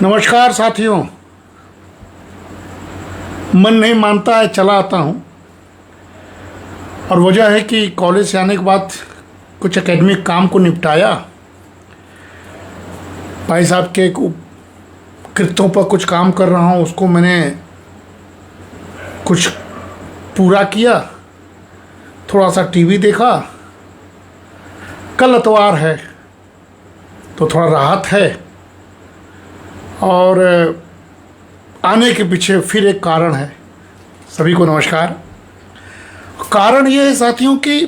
नमस्कार साथियों। मन नहीं मानता है, चला आता हूँ। और वजह है कि कॉलेज से आने के बाद कुछ एकेडमिक काम को निपटाया, भाई साहब के कृत्यों पर कुछ काम कर रहा हूँ, उसको मैंने कुछ पूरा किया। थोड़ा सा टीवी देखा। कल इतवार है तो थोड़ा राहत है, और आने के पीछे फिर एक कारण है। सभी को नमस्कार। कारण ये है साथियों कि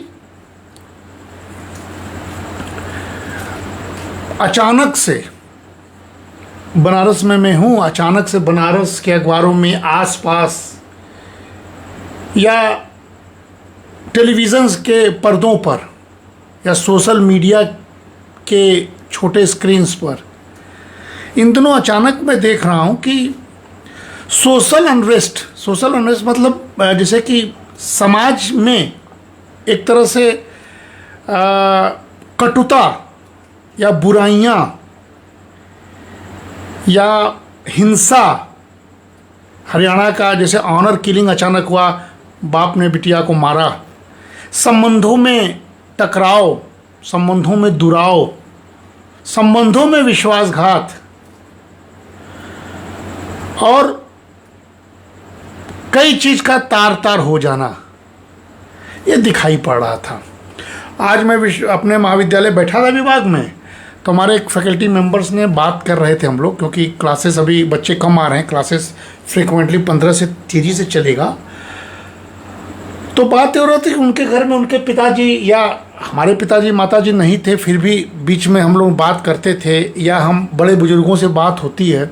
अचानक से बनारस में मैं हूँ, अचानक से बनारस के अखबारों में आसपास या टेलीविज़न के पर्दों पर या सोशल मीडिया के छोटे स्क्रीन्स पर इन दिनों अचानक मैं देख रहा हूँ कि सोशल अनरेस्ट मतलब जैसे कि समाज में एक तरह से कटुता या बुराइयाँ या हिंसा। हरियाणा का जैसे ऑनर किलिंग अचानक हुआ, बाप ने बिटिया को मारा। संबंधों में टकराव, संबंधों में दुराव, संबंधों में विश्वासघात और कई चीज़ का तार तार हो जाना, ये दिखाई पड़ रहा था। आज मैं अपने महाविद्यालय बैठा था विभाग में, तो हमारे एक फैकल्टी मेंबर्स ने बात कर रहे थे हम लोग, क्योंकि क्लासेस अभी बच्चे कम आ रहे हैं, क्लासेस फ्रिक्वेंटली 15 से तेजी से चलेगा। तो बात हो रही थी कि उनके घर में उनके पिताजी या हमारे पिताजी माताजी नहीं थे, फिर भी बीच में हम लोग बात करते थे या हम बड़े बुजुर्गों से बात होती है,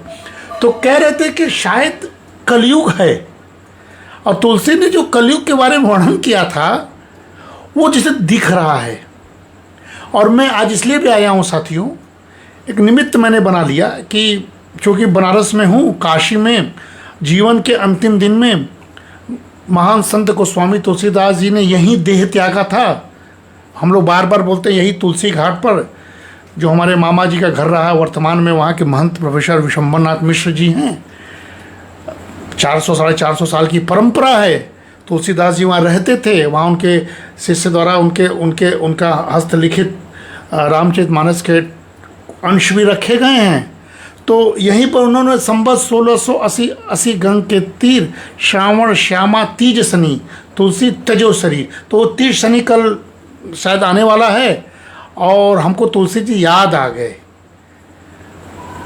तो कह रहे थे कि शायद कलयुग है। और तुलसी ने जो कलयुग के बारे में वर्णन किया था वो जिसे दिख रहा है। और मैं आज इसलिए भी आया हूँ साथियों, एक निमित्त मैंने बना लिया कि चूँकि बनारस में हूँ, काशी में जीवन के अंतिम दिन में महान संत गोस्वामी तुलसीदास जी ने यहीं देह त्यागा था। हम लोग बार बार बोलते हैं यही तुलसी घाट पर, जो हमारे मामा जी का घर रहा है। वर्तमान में वहाँ के महंत प्रोफेसर विशंबरनाथ मिश्र जी हैं। 400 साढ़े 400 साल की परंपरा है। तुलसीदास जी वहाँ रहते थे, वहाँ उनके शिष्य द्वारा उनका हस्तलिखित रामचरितमानस के अंश भी रखे गए हैं। तो यहीं पर उन्होंने संवत 1680 गंग के तीर, श्रावण श्यामा तीज शनि तुलसी तजो शरीर। तो वो तीज शनि कल शायद आने वाला है और हमको तुलसी जी याद आ गए।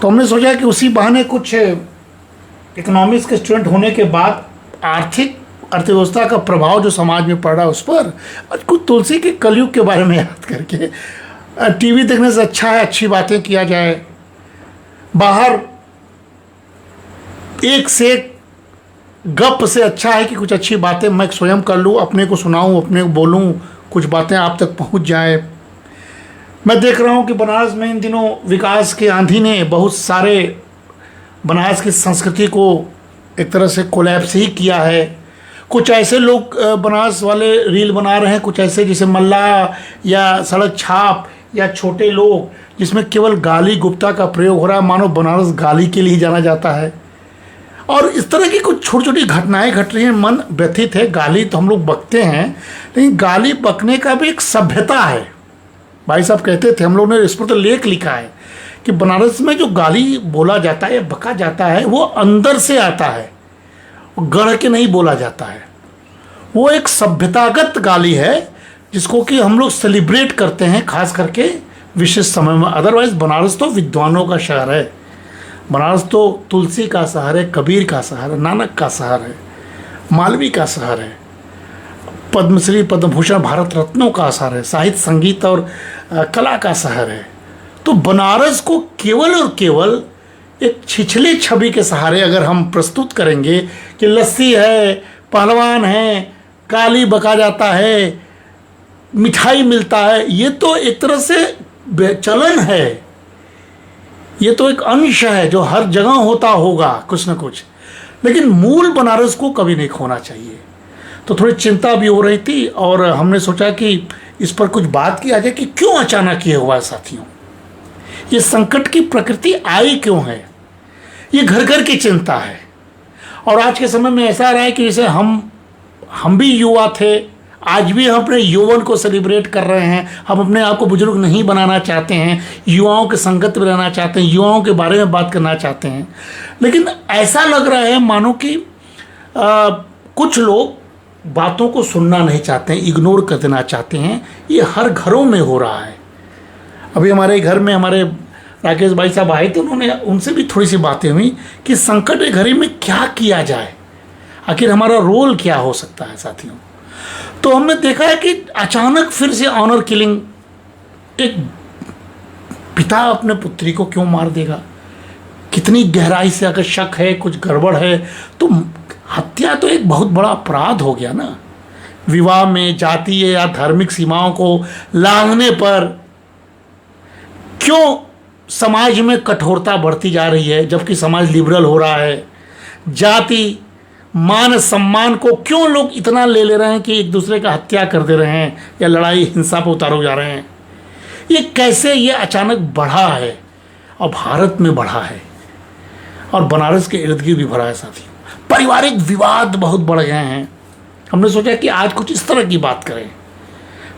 तो हमने सोचा कि उसी बहाने कुछ इकोनॉमिक्स के स्टूडेंट होने के बाद आर्थिक अर्थव्यवस्था का प्रभाव जो समाज में पड़ रहा है उस पर कुछ तुलसी के कलयुग के बारे में याद करके, टीवी देखने से अच्छा है अच्छी बातें किया जाए। बाहर एक से एक गप से अच्छा है कि कुछ अच्छी बातें मैं स्वयं कर लूँ, अपने को सुनाऊँ, अपने को बोलूँ, कुछ बातें आप तक पहुँच जाए। मैं देख रहा हूँ कि बनारस में इन दिनों विकास की आंधी ने बहुत सारे बनारस की संस्कृति को एक तरह से कोलैप्स ही किया है। कुछ ऐसे लोग बनारस वाले रील बना रहे हैं, कुछ ऐसे जैसे मल्ला या सड़क छाप या छोटे लोग, जिसमें केवल गाली गुप्ता का प्रयोग हो रहा है, मानो बनारस गाली के लिए जाना जाता है। और इस तरह की कुछ छोटी छोटी घटनाएं घट रही हैं, मन व्यथित है। गाली तो हम लोग बकते हैं, लेकिन गाली बकने का भी एक सभ्यता है। भाई साहब कहते थे, हम लोग ने इस पर तो लेख लिखा है कि बनारस में जो गाली बोला जाता है या बका जाता है वो अंदर से आता है, गढ़ के नहीं बोला जाता है। वो एक सभ्यतागत गाली है जिसको कि हम लोग सेलिब्रेट करते हैं, खास करके विशेष समय में। अदरवाइज बनारस तो विद्वानों का शहर है, बनारस तो तुलसी का शहर है, कबीर का शहर है, नानक का शहर है, मालवी का शहर है, पद्मश्री पद्म भूषण भारत रत्नों का शहर है, साहित्य संगीत और कला का शहर है। तो बनारस को केवल और केवल एक छिछली छवि के सहारे अगर हम प्रस्तुत करेंगे कि लस्सी है, पहलवान है, गाली बका जाता है, मिठाई मिलता है, ये तो एक तरह से चलन है, ये तो एक अंश है जो हर जगह होता होगा कुछ न कुछ, लेकिन मूल बनारस को कभी नहीं खोना चाहिए। तो थोड़ी चिंता भी हो रही थी और हमने सोचा कि इस पर कुछ बात किया जाए कि क्यों अचानक ये हुआ। साथियों, ये संकट की प्रकृति आई क्यों है? ये घर घर की चिंता है। और आज के समय में ऐसा रहा है कि जैसे हम भी युवा थे, आज भी हम अपने यौवन को सेलिब्रेट कर रहे हैं। हम अपने आप को बुजुर्ग नहीं बनाना चाहते हैं, युवाओं के संगत में रहना चाहते हैं, युवाओं के बारे में बात करना चाहते हैं। लेकिन ऐसा लग रहा है मानो कि कुछ लोग बातों को सुनना नहीं चाहते हैं, इग्नोर कर देना चाहते हैं। ये हर घरों में हो रहा है। अभी हमारे घर में हमारे राकेश भाई साहब आए थे, उनसे भी थोड़ी सी बातें हुई कि संकट की घड़ी में क्या किया जाए, आखिर हमारा रोल क्या हो सकता है साथियों। तो हमने देखा है कि अचानक फिर से ऑनर किलिंग, एक पिता अपने पुत्री को क्यों मार देगा, कितनी गहराई से अगर शक है, कुछ गड़बड़ है, तो हत्या तो एक बहुत बड़ा अपराध हो गया ना। विवाह में जातीय या धार्मिक सीमाओं को लांघने पर क्यों समाज में कठोरता बढ़ती जा रही है, जबकि समाज लिबरल हो रहा है। जाति मान सम्मान को क्यों लोग इतना ले रहे हैं कि एक दूसरे का हत्या कर दे रहे हैं या लड़ाई हिंसा पर उतारो जा रहे हैं। ये कैसे ये अचानक बढ़ा है, और भारत में बढ़ा है, और बनारस के इर्द गिर्द भी बढ़ा है साथियों। पारिवारिक विवाद बहुत बढ़ गए हैं। हमने सोचा कि आज कुछ इस तरह की बात करें।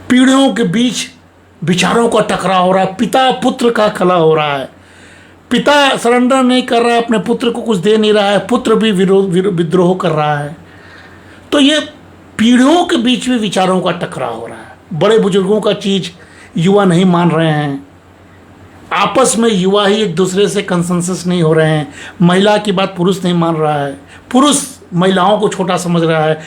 पीढ़ियों के बीच विचारों का टकराव हो रहा है, पिता पुत्र का कलह हो रहा है। पिता सरेंडर नहीं कर रहा है, अपने पुत्र को कुछ दे नहीं रहा है, पुत्र भी विद्रोह कर रहा है। तो ये पीढ़ियों के बीच में विचारों का टकराव हो रहा है। बड़े बुजुर्गों का चीज़ युवा नहीं मान रहे हैं, आपस में युवा ही एक दूसरे से कंसेंसस नहीं हो रहे हैं। महिला की बात पुरुष नहीं मान रहा है, पुरुष महिलाओं को छोटा समझ रहा है।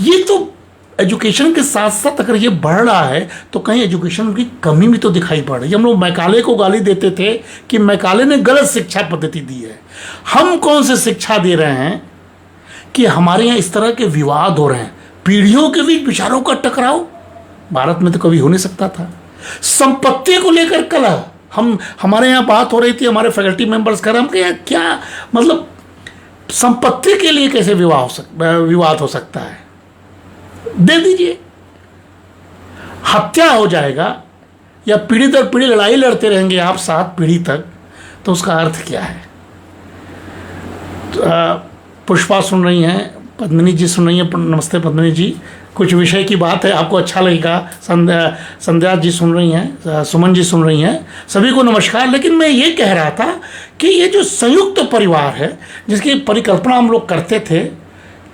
ये तो एजुकेशन के साथ साथ अगर ये बढ़ रहा है तो कहीं एजुकेशन की कमी भी तो दिखाई पड़ रही है। हम लोग मैकाले को गाली देते थे कि मैकाले ने गलत शिक्षा पद्धति दी है। हम कौन से शिक्षा दे रहे हैं कि हमारे यहाँ इस तरह के विवाद हो रहे हैं, पीढ़ियों के बीच विचारों का टकराव भारत में तो कभी हो नहीं सकता था। संपत्ति को लेकर कलह, हमारे यहाँ बात हो रही थी, हमारे फैकल्टी मेंबर्स कर, हम क्या मतलब संपत्ति के लिए कैसे विवाद हो सकता है, दे दीजिए। हत्या हो जाएगा या पीढ़ी दर पीढ़ी लड़ाई लड़ते रहेंगे आप 7 पीढ़ी तक, तो उसका अर्थ क्या है। पुष्पा सुन रही हैं, पद्मिनी जी सुन रही हैं, नमस्ते पद्मिनी जी। कुछ विषय की बात है, आपको अच्छा लगेगा। संध्या जी सुन रही हैं, सुमन जी सुन रही हैं, सभी को नमस्कार। लेकिन मैं ये कह रहा था कि ये जो संयुक्त परिवार है जिसकी परिकल्पना हम लोग करते थे,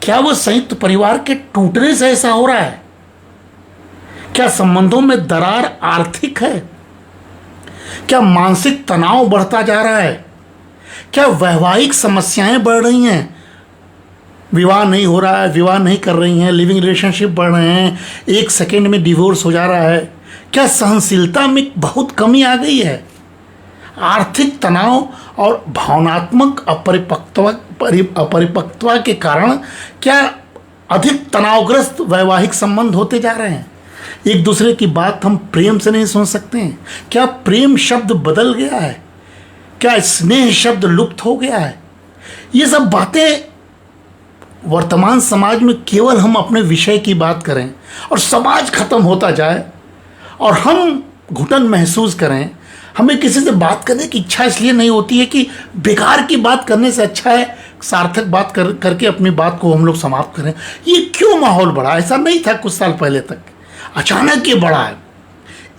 क्या वो संयुक्त परिवार के टूटने से ऐसा हो रहा है? क्या संबंधों में दरार आर्थिक है? क्या मानसिक तनाव बढ़ता जा रहा है? क्या वैवाहिक समस्याएं बढ़ रही हैं? विवाह नहीं हो रहा है, विवाह नहीं कर रही हैं, लिविंग रिलेशनशिप बढ़ रहे हैं, 1 सेकेंड में डिवोर्स हो जा रहा है। क्या सहनशीलता में बहुत कमी आ गई है? आर्थिक तनाव और भावनात्मक अपरिपक्वता के कारण क्या अधिक तनावग्रस्त वैवाहिक संबंध होते जा रहे हैं? एक दूसरे की बात हम प्रेम से नहीं सुन सकते हैं? क्या प्रेम शब्द बदल गया है? क्या स्नेह शब्द लुप्त हो गया है? ये सब बातें वर्तमान समाज में केवल हम अपने विषय की बात करें और समाज खत्म होता जाए और हम घुटन महसूस करें। हमें किसी से बात करने की इच्छा इसलिए नहीं होती है कि बेकार की बात करने से अच्छा है सार्थक बात करके अपनी बात को हम लोग समाप्त करें। ये क्यों माहौल बढ़ा? ऐसा नहीं था कुछ साल पहले तक, अचानक ये बढ़ा है।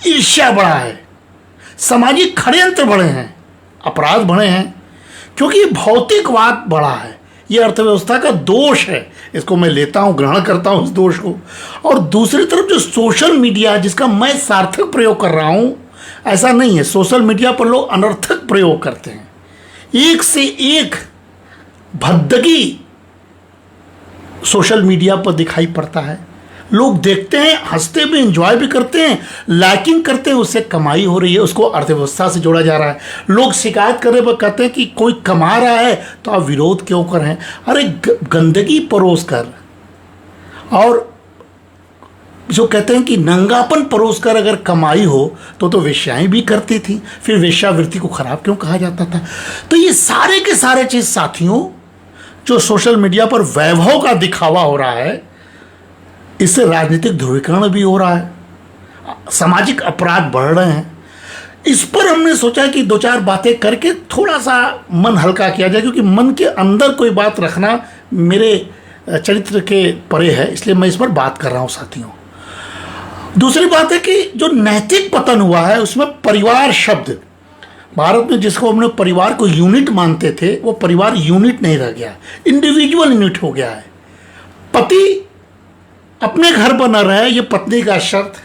ईर्ष्या बढ़ा है, सामाजिक षड्यंत्र बढ़े हैं, अपराध बढ़े हैं, क्योंकि ये भौतिकवाद बढ़ा है। ये अर्थव्यवस्था का दोष है, इसको मैं लेता हूँ, ग्रहण करता हूँ इस दोष को। और दूसरी तरफ जो सोशल मीडिया, जिसका मैं सार्थक प्रयोग कर रहा हूँ, ऐसा नहीं है। सोशल मीडिया पर लोग अनर्थक प्रयोग करते हैं, एक से एक भद्दगी सोशल मीडिया पर दिखाई पड़ता है। लोग देखते हैं, हंसते भी, एंजॉय भी करते हैं, लाइकिंग करते हैं, उससे कमाई हो रही है, उसको अर्थव्यवस्था से जोड़ा जा रहा है। लोग शिकायत करने पर कहते हैं कि कोई कमा रहा है तो आप विरोध क्यों कर रहे हैं? अरे गंदगी परोस कर और जो कहते हैं कि नंगापन परोस कर अगर कमाई हो तो वेश्याएं भी करती थी, फिर वेश्यावृत्ति को खराब क्यों कहा जाता था? तो ये सारे के सारे चीज़ साथियों, जो सोशल मीडिया पर वैभव का दिखावा हो रहा है, इससे राजनीतिक ध्रुवीकरण भी हो रहा है, सामाजिक अपराध बढ़ रहे हैं। इस पर हमने सोचा कि दो चार बातें करके थोड़ा सा मन हल्का किया जाए, क्योंकि मन के अंदर कोई बात रखना मेरे चरित्र के परे है, इसलिए मैं इस पर बात कर रहा हूँ साथियों। दूसरी बात है कि जो नैतिक पतन हुआ है उसमें परिवार शब्द, भारत में जिसको हमने परिवार को यूनिट मानते थे वो परिवार यूनिट नहीं रह गया, इंडिविजुअल यूनिट हो गया है। पति अपने घर पर न रहे ये पत्नी का शर्त,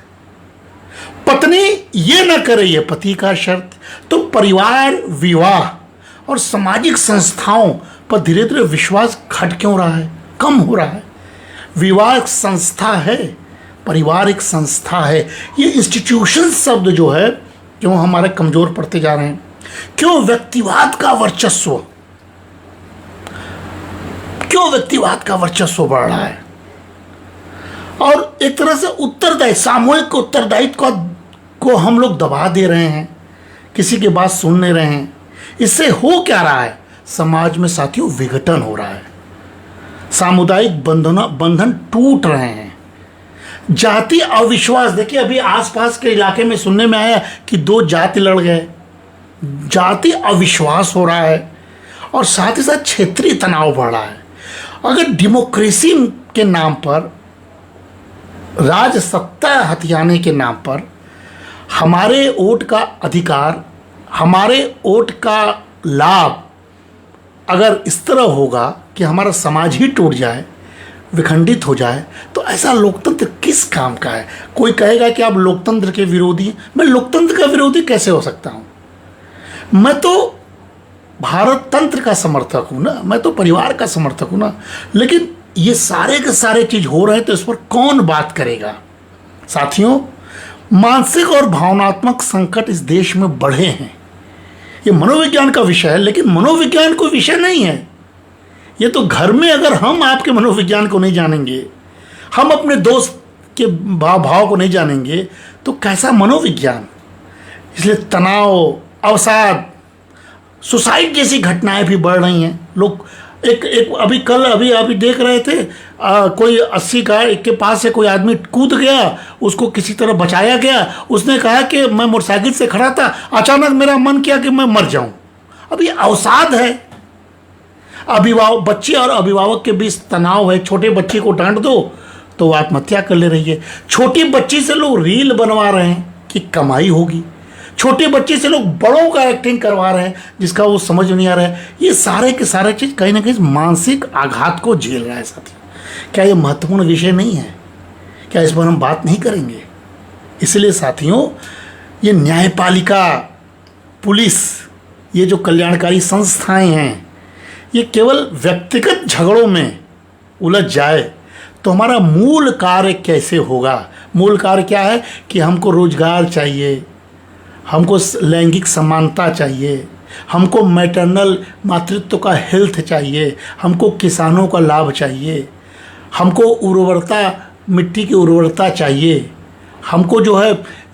पत्नी ये न करे ये पति का शर्त। तो परिवार, विवाह और सामाजिक संस्थाओं पर धीरे धीरे विश्वास घट क्यों रहा है, कम हो रहा है। विवाह एक संस्था है, परिवार एक संस्था है। ये इंस्टीट्यूशन शब्द जो है क्यों हमारे कमजोर पड़ते जा रहे हैं, क्यों व्यक्तिवाद का वर्चस्व, क्यों व्यक्तिवाद का वर्चस्व बढ़ रहा है। और एक तरह से उत्तरदायी, सामूहिक उत्तरदायित्व को हम लोग दबा दे रहे हैं, किसी की बात सुन नहीं रहे हैं। इससे हो क्या रहा है, समाज में साथियों विघटन हो रहा है, सामुदायिक बंधन टूट रहे हैं, जाति अविश्वास। देखिए अभी आसपास के इलाके में सुनने में आया कि दो जाति लड़ गए, जाति अविश्वास हो रहा है और साथ ही साथ क्षेत्रीय तनाव बढ़ रहा है। अगर डेमोक्रेसी के नाम पर, राज सत्ता हथियाने के नाम पर हमारे वोट का अधिकार, हमारे वोट का लाभ अगर इस तरह होगा कि हमारा समाज ही टूट जाए, विखंडित हो जाए, तो ऐसा लोकतंत्र किस काम का है। कोई कहेगा कि आप लोकतंत्र के विरोधी, मैं लोकतंत्र का विरोधी कैसे हो सकता हूँ। मैं तो भारत तंत्र का समर्थक हूँ ना, मैं तो परिवार का समर्थक हूँ ना। लेकिन ये सारे के सारे चीज हो रहे हैं तो इस पर कौन बात करेगा। साथियों, मानसिक और भावनात्मक संकट इस देश में बढ़े हैं। ये मनोविज्ञान का विषय है, लेकिन मनोविज्ञान कोई विषय नहीं है। ये तो घर में अगर हम आपके मनोविज्ञान को नहीं जानेंगे, हम अपने दोस्त के भाव को नहीं जानेंगे, तो कैसा मनोविज्ञान। इसलिए तनाव, अवसाद, सुसाइड जैसी घटनाएं भी बढ़ रही हैं। लोग एक अभी देख रहे थे, कोई 80 का एक के पास से कोई आदमी कूद गया, उसको किसी तरह बचाया गया। उसने कहा कि मैं मोटरसाइकिल से खड़ा था, अचानक मेरा मन किया कि मैं मर जाऊं। अब ये अवसाद है, अभिभावक, बच्चे और अभिभावक के बीच तनाव है। छोटे बच्चे को डांट दो तो वो आत्महत्या कर ले रही है। छोटी बच्ची से लोग रील बनवा रहे हैं कि कमाई होगी, छोटे बच्चे से लोग बड़ों का एक्टिंग करवा रहे हैं जिसका वो समझ नहीं आ रहा है। ये सारे के सारे चीज़ कहीं ना कहीं मानसिक आघात को झेल रहा है साथियों। क्या ये महत्वपूर्ण विषय नहीं है? क्या इस पर हम बात नहीं करेंगे? इसलिए साथियों, ये न्यायपालिका, पुलिस, ये जो कल्याणकारी संस्थाएं हैं, ये केवल व्यक्तिगत झगड़ों में उलझ जाए तो हमारा मूल कार्य कैसे होगा। मूल कार्य क्या है कि हमको रोजगार चाहिए, हमको लैंगिक समानता चाहिए, हमको मैटरनल मातृत्व का हेल्थ चाहिए, हमको किसानों का लाभ चाहिए, हमको उर्वरता, मिट्टी की उर्वरता चाहिए, हमको जो है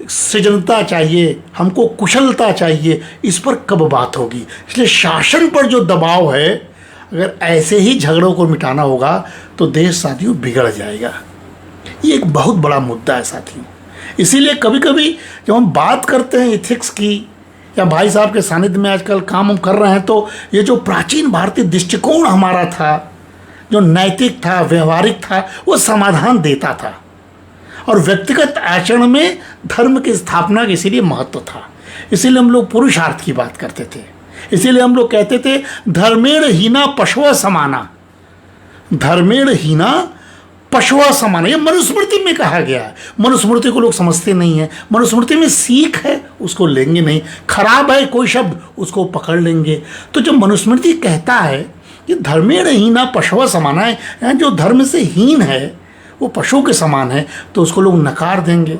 सृजनता चाहिए, हमको कुशलता चाहिए। इस पर कब बात होगी? इसलिए शासन पर जो दबाव है, अगर ऐसे ही झगड़ों को मिटाना होगा तो देश साथियों बिगड़ जाएगा। ये एक बहुत बड़ा मुद्दा है साथियों। इसीलिए कभी कभी जब हम बात करते हैं इथिक्स की, या भाई साहब के सानिध्य में आजकल काम हम कर रहे हैं, तो ये जो प्राचीन भारतीय दृष्टिकोण हमारा था, जो नैतिक था, व्यवहारिक था, वो समाधान देता था। और व्यक्तिगत आचरण में धर्म की स्थापना का इसीलिए महत्व था। इसीलिए हम लोग पुरुषार्थ की बात करते थे। इसीलिए हम लोग कहते थे धर्मेण हीना पशुआ समाना, धर्मेण हीना पशुआ समाना। ये मनुस्मृति में कहा गया है। मनुस्मृति को लोग समझते नहीं है। मनुस्मृति में सीख है, उसको लेंगे नहीं। खराब है कोई शब्द, उसको पकड़ लेंगे। तो जब मनुस्मृति कहता है कि धर्मेण हीना पशुआ समाना है, यानी जो धर्म से हीन है वो पशु के समान है, तो उसको लोग नकार देंगे।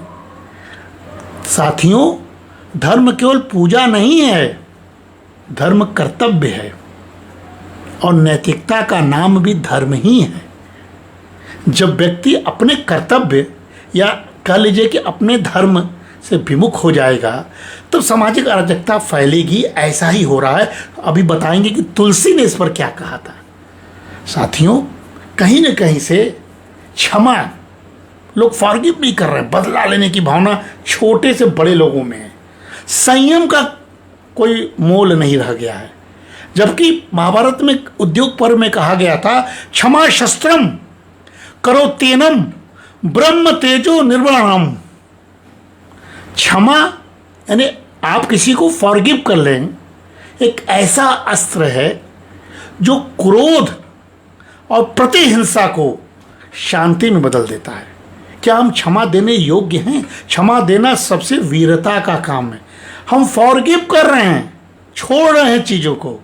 साथियों, धर्म केवल पूजा नहीं है, धर्म कर्तव्य है, और नैतिकता का नाम भी धर्म ही है। जब व्यक्ति अपने कर्तव्य, या कह लीजिए कि अपने धर्म से विमुख हो जाएगा, तब सामाजिक अराजकता फैलेगी। ऐसा ही हो रहा है। अभी बताएंगे कि तुलसी ने इस पर क्या कहा था। साथियों, कहीं न कहीं से क्षमा, लोग फॉरगिव नहीं कर रहे हैं। बदला लेने की भावना छोटे से बड़े लोगों में है। संयम का कोई मोल नहीं रह गया है। जबकि महाभारत में उद्योग पर्व में कहा गया था, क्षमा शस्त्रम करो तेनम ब्रह्म तेजो निर्वाणम। क्षमा यानी आप किसी को फॉरगिव कर लें, एक ऐसा अस्त्र है जो क्रोध और प्रतिहिंसा को शांति में बदल देता है। क्या हम क्षमा देने योग्य हैं? क्षमा देना सबसे वीरता का काम है। हम फॉरगिव कर रहे हैं, छोड़ रहे हैं चीज़ों को।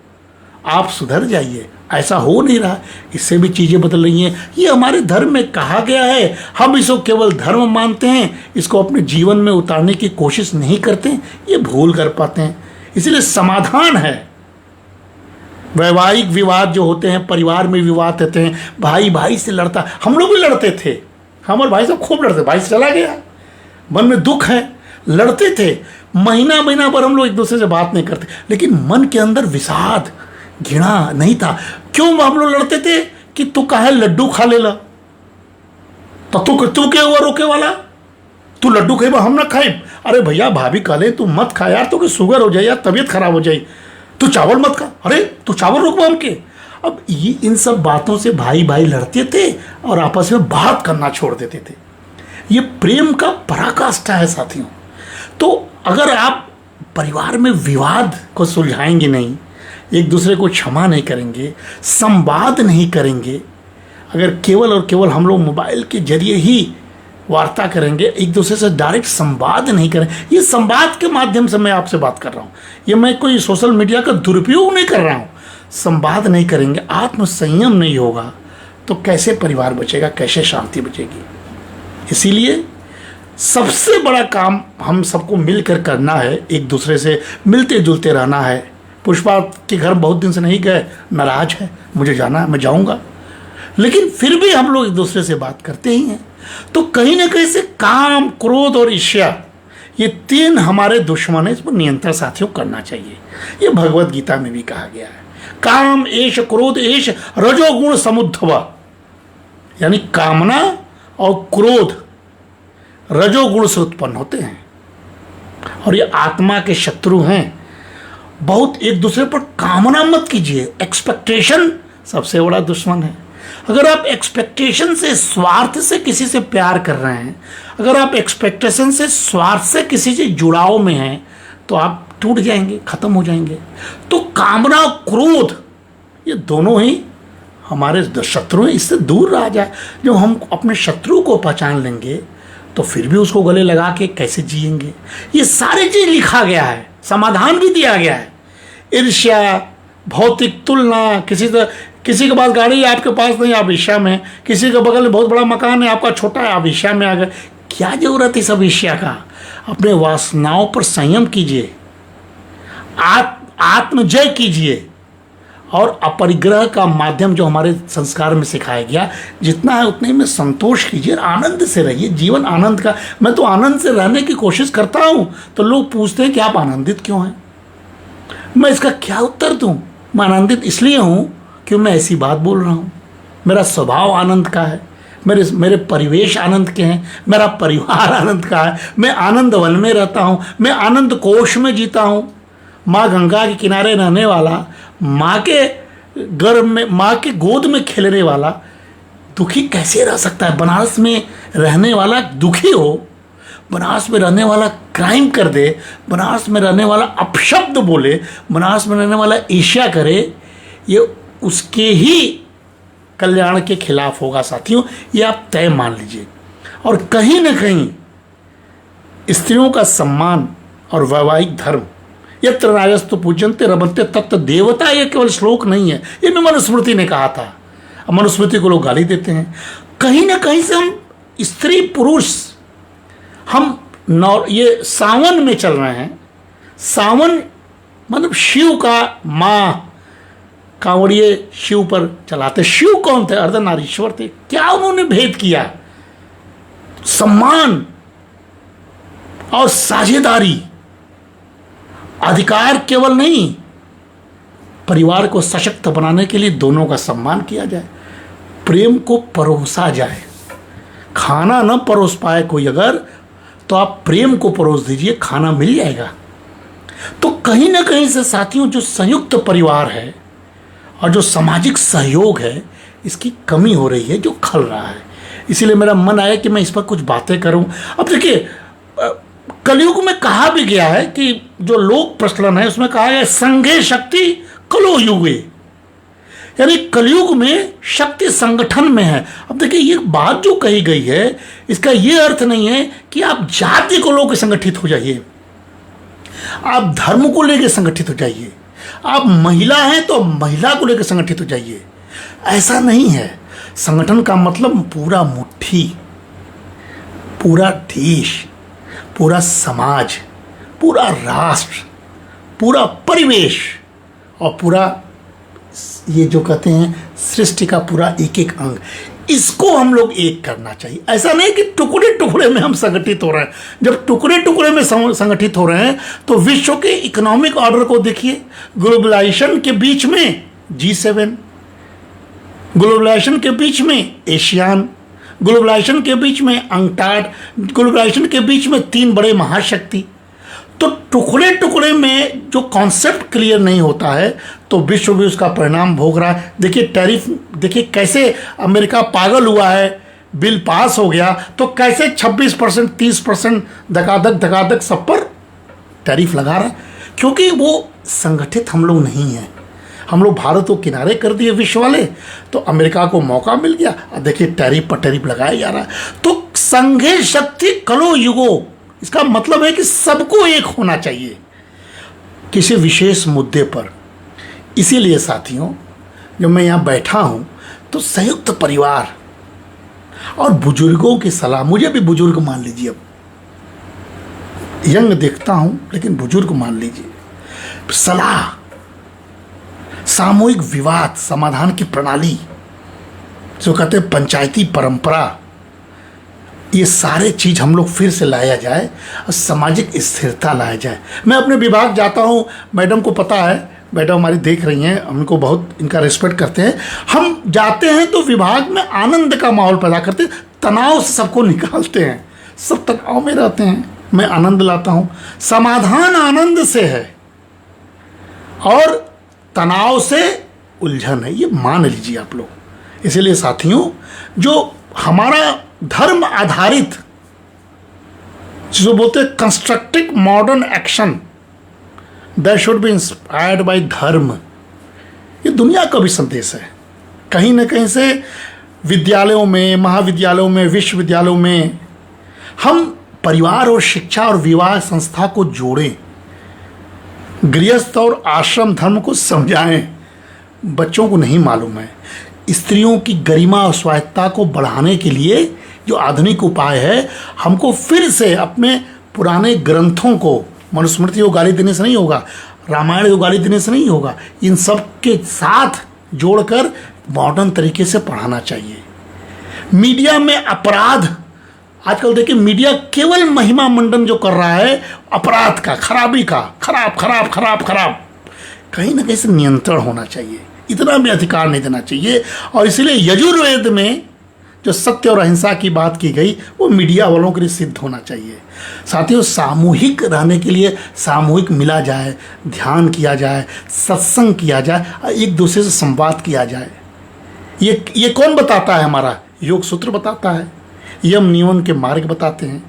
आप सुधर जाइए, ऐसा हो नहीं रहा, इससे भी चीज़ें बदल रही हैं। ये हमारे धर्म में कहा गया है, हम इसको केवल धर्म मानते हैं, इसको अपने जीवन में उतारने की कोशिश नहीं करते, ये भूल कर पाते हैं। इसलिए समाधान है। वैवाहिक विवाद जो होते हैं, परिवार में विवाद होते हैं, भाई भाई से लड़ता, हम लोग भी लड़ते थे, हम और भाई साहब खूब लड़ते, भाई से चला गया, मन में दुख है, लड़ते थे, महीना महीना भर हम लोग एक दूसरे से बात नहीं करते, लेकिन मन के अंदर विषाद घृणा नहीं था। क्यों हम लोग लड़ते थे? कि तू काहे लड्डू खा लेला, तो तू क्या हुआ रोके वाला, तू लड्डू खाए हम ना खाए। अरे भैया भाभी काले तू मत खा यार, तो कि शुगर हो जाए यार, तबीयत खराब हो जाए, तू चावल मत खा, अरे तू चावल रोकवा हमके। अब ये इन सब बातों से भाई भाई लड़ते थे और आपस में बात करना छोड़ देते थे। ये प्रेम का पराकाष्ठा है साथियों। तो अगर आप परिवार में विवाद को सुलझाएंगे नहीं, एक दूसरे को क्षमा नहीं करेंगे, संवाद नहीं करेंगे, अगर केवल और केवल हम लोग मोबाइल के जरिए ही वार्ता करेंगे, एक दूसरे से डायरेक्ट संवाद नहीं करें, ये संवाद के माध्यम से मैं आपसे बात कर रहा हूँ, ये मैं कोई सोशल मीडिया का दुरुपयोग नहीं कर रहा हूँ। संवाद नहीं करेंगे, आत्म संयम नहीं होगा, तो कैसे परिवार बचेगा, कैसे शांति बचेगी। इसीलिए सबसे बड़ा काम हम सबको मिलकर करना है, एक दूसरे से मिलते जुलते रहना है। पुष्पा के घर बहुत दिन से नहीं गए, नाराज है, मुझे जाना है, मैं जाऊंगा, लेकिन फिर भी हम लोग एक दूसरे से बात करते ही हैं। तो कहीं ना कहीं से काम, क्रोध और ईर्ष्या, ये तीन हमारे दुश्मन है, इस पर नियंत्रण साथियों करना चाहिए। ये भगवत गीता में भी कहा गया है, काम एष क्रोध एष रजोगुण समुद्धव, यानी कामना और क्रोध रजोगुण से उत्पन्न होते हैं और ये आत्मा के शत्रु हैं। बहुत एक दूसरे पर कामना मत कीजिए, एक्सपेक्टेशन सबसे बड़ा दुश्मन है। अगर आप एक्सपेक्टेशन से, स्वार्थ से किसी से प्यार कर रहे हैं, अगर आप एक्सपेक्टेशन से, स्वार्थ से किसी से जुड़ाव में हैं, तो आप टूट जाएंगे, खत्म हो जाएंगे। तो कामना और क्रोध ये दोनों ही हमारे शत्रु हैं, इससे दूर रहा जाए। जब हम अपने शत्रु को पहचान लेंगे तो फिर भी उसको गले लगा के कैसे जिएंगे। ये सारी चीज़ लिखा गया है, समाधान भी दिया गया है। ईर्ष्या, भौतिक तुलना, किसी के पास गाड़ी है आपके पास नहीं, आप ईर्ष्या में, किसी के बगल में बहुत बड़ा मकान है आपका छोटा है, आप ईर्ष्या में आ गए। क्या जरूरत है सब ईर्ष्या का? अपने वासनाओं पर संयम कीजिए, आत्मजय कीजिए और अपरिग्रह का माध्यम जो हमारे संस्कार में सिखाया गया, जितना है उतने में संतोष कीजिए, आनंद से रहिए। जीवन आनंद का, मैं तो आनंद से रहने की कोशिश करता हूँ, तो लोग पूछते हैं कि आप आनंदित क्यों हैं? मैं इसका क्या उत्तर दूं? मैं आनंदित इसलिए हूं कि मैं ऐसी बात बोल रहा हूं, मेरा स्वभाव आनंद का है, मेरे परिवेश आनंद के हैं, मेरा परिवार आनंद का है, मैं आनंद वन में रहता हूं, मैं आनंद कोश में जीता हूं। माँ गंगा के किनारे रहने वाला, माँ के गर्भ में, माँ के गोद में खेलने वाला दुखी कैसे रह सकता है? बनारस में रहने वाला दुखी हो, बनारस में रहने वाला क्राइम कर दे, बनारस में रहने वाला अपशब्द बोले, बनारस में रहने वाला ईर्ष्या करे, ये उसके ही कल्याण के खिलाफ होगा साथियों, ये आप तय मान लीजिए। और कहीं ना कहीं स्त्रियों का सम्मान और वैवाहिक धर्म, यत्र राजस्तु पूज्यन्ते रमन्ते तत्र देवता, ये केवल श्लोक नहीं है, ये भी मनुस्मृति ने कहा था। मनुस्मृति को लोग गाली देते हैं। कहीं ना कहीं से हम स्त्री पुरुष, हम ये सावन में चल रहे हैं। सावन मतलब शिव का, माँ कांवड़िए शिव पर चलाते। शिव कौन थे? अर्धनारीश्वर थे। क्या उन्होंने भेद किया? सम्मान और साझेदारी, अधिकार केवल नहीं, परिवार को सशक्त बनाने के लिए दोनों का सम्मान किया जाए, प्रेम को परोसा जाए। खाना न परोस पाए कोई अगर, तो आप प्रेम को परोस दीजिए, खाना मिल जाएगा। तो कहीं ना कहीं से साथियों जो संयुक्त परिवार है और जो सामाजिक सहयोग है, इसकी कमी हो रही है, जो खल रहा है। इसीलिए मेरा मन आया कि मैं इस पर कुछ बातें करूं। अब देखिए, कलयुग में कहा भी गया है कि जो लोक प्रचलन है उसमें कहा गया संघे शक्ति कलो युगे, यानी कलयुग में शक्ति संगठन में है। अब देखिए, ये बात जो कही गई है इसका ये अर्थ नहीं है कि आप जाति को लेकर संगठित हो जाइए, आप धर्म को लेकर संगठित हो जाइए, आप महिला हैं तो महिला को लेकर संगठित हो जाइए। ऐसा नहीं है। संगठन का मतलब पूरा मुट्ठी, पूरा देश, पूरा समाज, पूरा राष्ट्र, पूरा परिवेश और पूरा ये जो कहते हैं सृष्टि का पूरा एक एक अंग, इसको हम लोग एक करना चाहिए। ऐसा नहीं कि टुकड़े टुकड़े में हम संगठित हो रहे हैं। जब टुकड़े टुकड़े में संगठित हो रहे हैं तो विश्व के इकोनॉमिक ऑर्डर को देखिए। ग्लोबलाइजेशन के बीच में G7, ग्लोबलाइजेशन के बीच में एशियान, ग्लोबलाइजेशन के बीच में अंटार्ड, ग्लोबलाइजेशन के बीच में 3 बड़े महाशक्ति। तो टुकड़े टुकड़े में जो कॉन्सेप्ट क्लियर नहीं होता है तो विश्व भी उसका परिणाम भोग रहा है। देखिए टैरिफ, देखिए कैसे अमेरिका पागल हुआ है, बिल पास हो गया तो कैसे 26%, 30% धकाधक सब पर टैरिफ लगा रहा है, क्योंकि वो संगठित हम लोग नहीं हैं। हम लोग भारत को किनारे कर दिए विश्व वाले, तो अमेरिका को मौका मिल गया। देखिए टैरिफ पर टैरिफ लगाया जा रहा है। तो संघे शक्ति कलो युगो, इसका मतलब है कि सबको एक होना चाहिए किसी विशेष मुद्दे पर। इसीलिए साथियों, जब मैं यहाँ बैठा हूँ तो संयुक्त परिवार और बुजुर्गों की सलाह, मुझे भी बुजुर्ग मान लीजिए, अब यंग देखता हूँ लेकिन बुजुर्ग मान लीजिए, सलाह, सामूहिक विवाद समाधान की प्रणाली, जो कहते हैं पंचायती परंपरा, ये सारे चीज़ हम लोग फिर से लाया जाए और सामाजिक स्थिरता लाया जाए। मैं अपने विभाग जाता हूँ, मैडम को पता है, मैडम हमारी देख रही हैं, हमको बहुत इनका रिस्पेक्ट करते हैं। हम जाते हैं तो विभाग में आनंद का माहौल पैदा करते हैं, तनाव से सबको निकालते हैं, सब तनाव में रहते हैं, मैं आनंद लाता हूँ। समाधान आनंद से है और तनाव से उलझन है, ये मान लीजिए आप लोग। इसीलिए साथियों, जो हमारा धर्म आधारित, जो बोलते हैं constructive modern action that should be inspired by धर्म, ये दुनिया का भी संदेश है। कहीं ना कहीं से विद्यालयों में, महाविद्यालयों में, विश्वविद्यालयों में हम परिवार और शिक्षा और विवाह संस्था को जोड़ें, गृहस्थ और आश्रम धर्म को समझाएं। बच्चों को नहीं मालूम है। स्त्रियों की गरिमा और स्वायत्ता को बढ़ाने के लिए जो आधुनिक उपाय है, हमको फिर से अपने पुराने ग्रंथों को, मनुस्मृति को गाली देने से नहीं होगा, रामायण को गाली देने से नहीं होगा, इन सब के साथ जोड़कर मॉडर्न तरीके से पढ़ाना चाहिए। मीडिया में अपराध, आजकल देखिए मीडिया केवल महिमा मंडन जो कर रहा है अपराध का, खराबी का, खराब खराब खराब खराब, कहीं ना कहीं से नियंत्रण होना चाहिए। इतना भी अधिकार नहीं देना चाहिए। और इसीलिए यजुर्वेद में जो सत्य और अहिंसा की बात की गई वो मीडिया वालों के लिए सिद्ध होना चाहिए। साथियों, सामूहिक रहने के लिए सामूहिक मिला जाए, ध्यान किया जाए, सत्संग किया जाए, एक दूसरे से संवाद किया जाए। ये कौन बताता है? हमारा योग सूत्र बताता है, यम नियमन के मार्ग बताते हैं।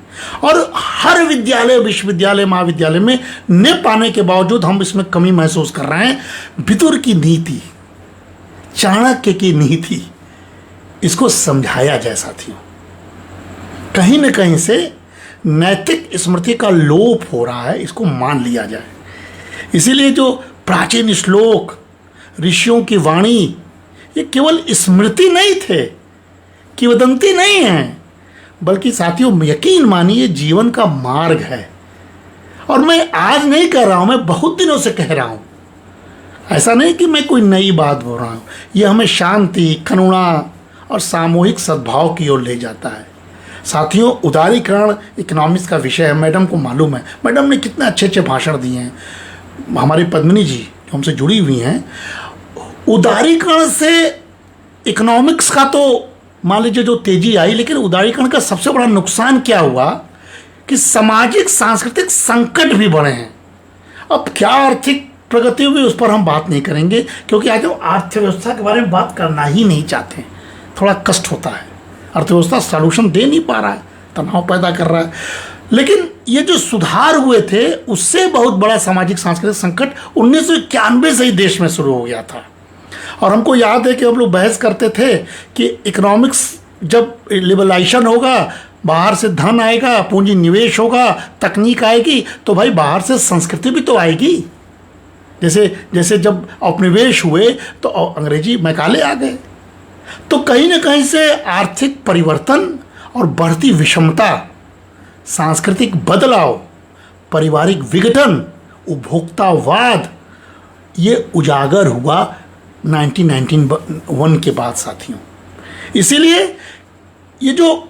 और हर विद्यालय, विश्वविद्यालय, महाविद्यालय में न पाने के बावजूद हम इसमें कमी महसूस कर रहे हैं। विदुर की नीति, चाणक्य की नीति, इसको समझाया जाए साथियों। कहीं न कहीं से नैतिक स्मृति का लोप हो रहा है, इसको मान लिया जाए। इसीलिए जो प्राचीन श्लोक, ऋषियों की वाणी, ये केवल स्मृति नहीं थे, किंवदंती नहीं है, बल्कि साथियों यकीन मानिए जीवन का मार्ग है। और मैं आज नहीं कह रहा हूँ, मैं बहुत दिनों से कह रहा हूँ। ऐसा नहीं कि मैं कोई नई बात बोल रहा हूँ। ये हमें शांति, करुणा और सामूहिक सद्भाव की ओर ले जाता है। साथियों, उदारीकरण इकोनॉमिक्स का विषय है, मैडम को मालूम है। मैडम ने कितने अच्छे अच्छे भाषण दिए हैं। हमारी पद्मिनी जी जो हमसे जुड़ी हुई हैं, उदारीकरण से इकोनॉमिक्स का तो मान लीजिए जो तेजी आई, लेकिन उदारीकरण का सबसे बड़ा नुकसान क्या हुआ कि सामाजिक सांस्कृतिक संकट भी बढ़े हैं। अब क्या आर्थिक प्रगति हुई उस पर हम बात नहीं करेंगे, क्योंकि आज हम अर्थव्यवस्था के बारे में बात करना ही नहीं चाहते। थोड़ा कष्ट होता है, अर्थव्यवस्था सॉल्यूशन दे नहीं पा रहा है, तनाव पैदा कर रहा है। लेकिन ये जो सुधार हुए थे उससे बहुत बड़ा सामाजिक सांस्कृतिक संकट 1991 से ही देश में शुरू हो गया था। और हमको याद है कि हम लोग बहस करते थे कि इकोनॉमिक्स जब लिबरलाइजेशन होगा, बाहर से धन आएगा, पूंजी निवेश होगा, तकनीक आएगी, तो भाई बाहर से संस्कृति भी तो आएगी। जैसे जैसे जब औपनिवेश हुए तो अंग्रेजी मैकाले आ गए। तो कहीं ना कहीं से आर्थिक परिवर्तन और बढ़ती विषमता, सांस्कृतिक बदलाव, पारिवारिक विघटन, उपभोक्तावाद, ये उजागर हुआ 1991 के बाद साथियों। इसीलिए ये जो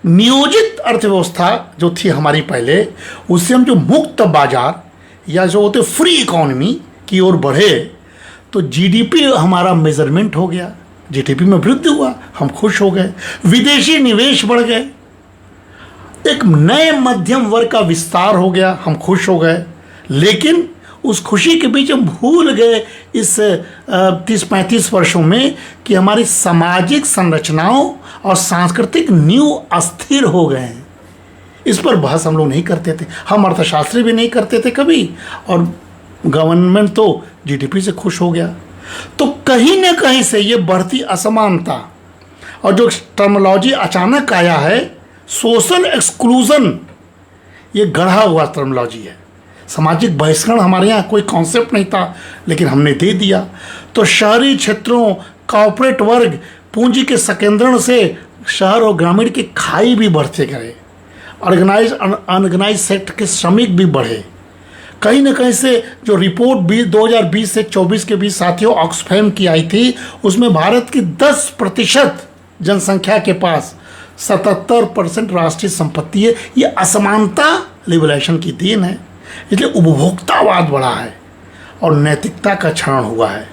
नियोजित अर्थव्यवस्था जो थी हमारी पहले, उससे हम जो मुक्त बाजार या जो होते फ्री इकोनॉमी की ओर बढ़े, तो जीडीपी हमारा मेजरमेंट हो गया, जीडीपी में वृद्धि हुआ, हम खुश हो गए, विदेशी निवेश बढ़ गए, एक नए मध्यम वर्ग का विस्तार हो गया, हम खुश हो गए। लेकिन उस खुशी के बीच हम भूल गए इस 30-35 वर्षों में कि हमारी सामाजिक संरचनाओं और सांस्कृतिक नींव अस्थिर हो गए हैं। इस पर बहस हम लोग नहीं करते थे, हम अर्थशास्त्री भी नहीं करते थे कभी, और गवर्नमेंट तो जीडीपी से खुश हो गया। तो कहीं ना कहीं से ये बढ़ती असमानता और जो टर्मिनोलॉजी अचानक आया है, सोशल एक्सक्लूजन, ये गढ़ा हुआ टर्मिनोलॉजी है। सामाजिक बहिष्करण हमारे यहाँ कोई कॉन्सेप्ट नहीं था, लेकिन हमने दे दिया। तो शहरी क्षेत्रों, कॉर्पोरेट वर्ग, पूंजी के संकेंद्रण से शहर और ग्रामीण की खाई भी बढ़ते गए, अनऑर्गेनाइज सेक्टर के श्रमिक भी बढ़े। कहीं ना कहीं से जो रिपोर्ट 2020 से 24 के बीच साथियों ऑक्सफैम की आई थी, उसमें भारत की 10% जनसंख्या के पास 77% राष्ट्रीय संपत्ति है। ये असमानता लिबरलाइजेशन की देन है। इसलिए उपभोक्तावाद बढ़ा है और नैतिकता का क्षरण हुआ है।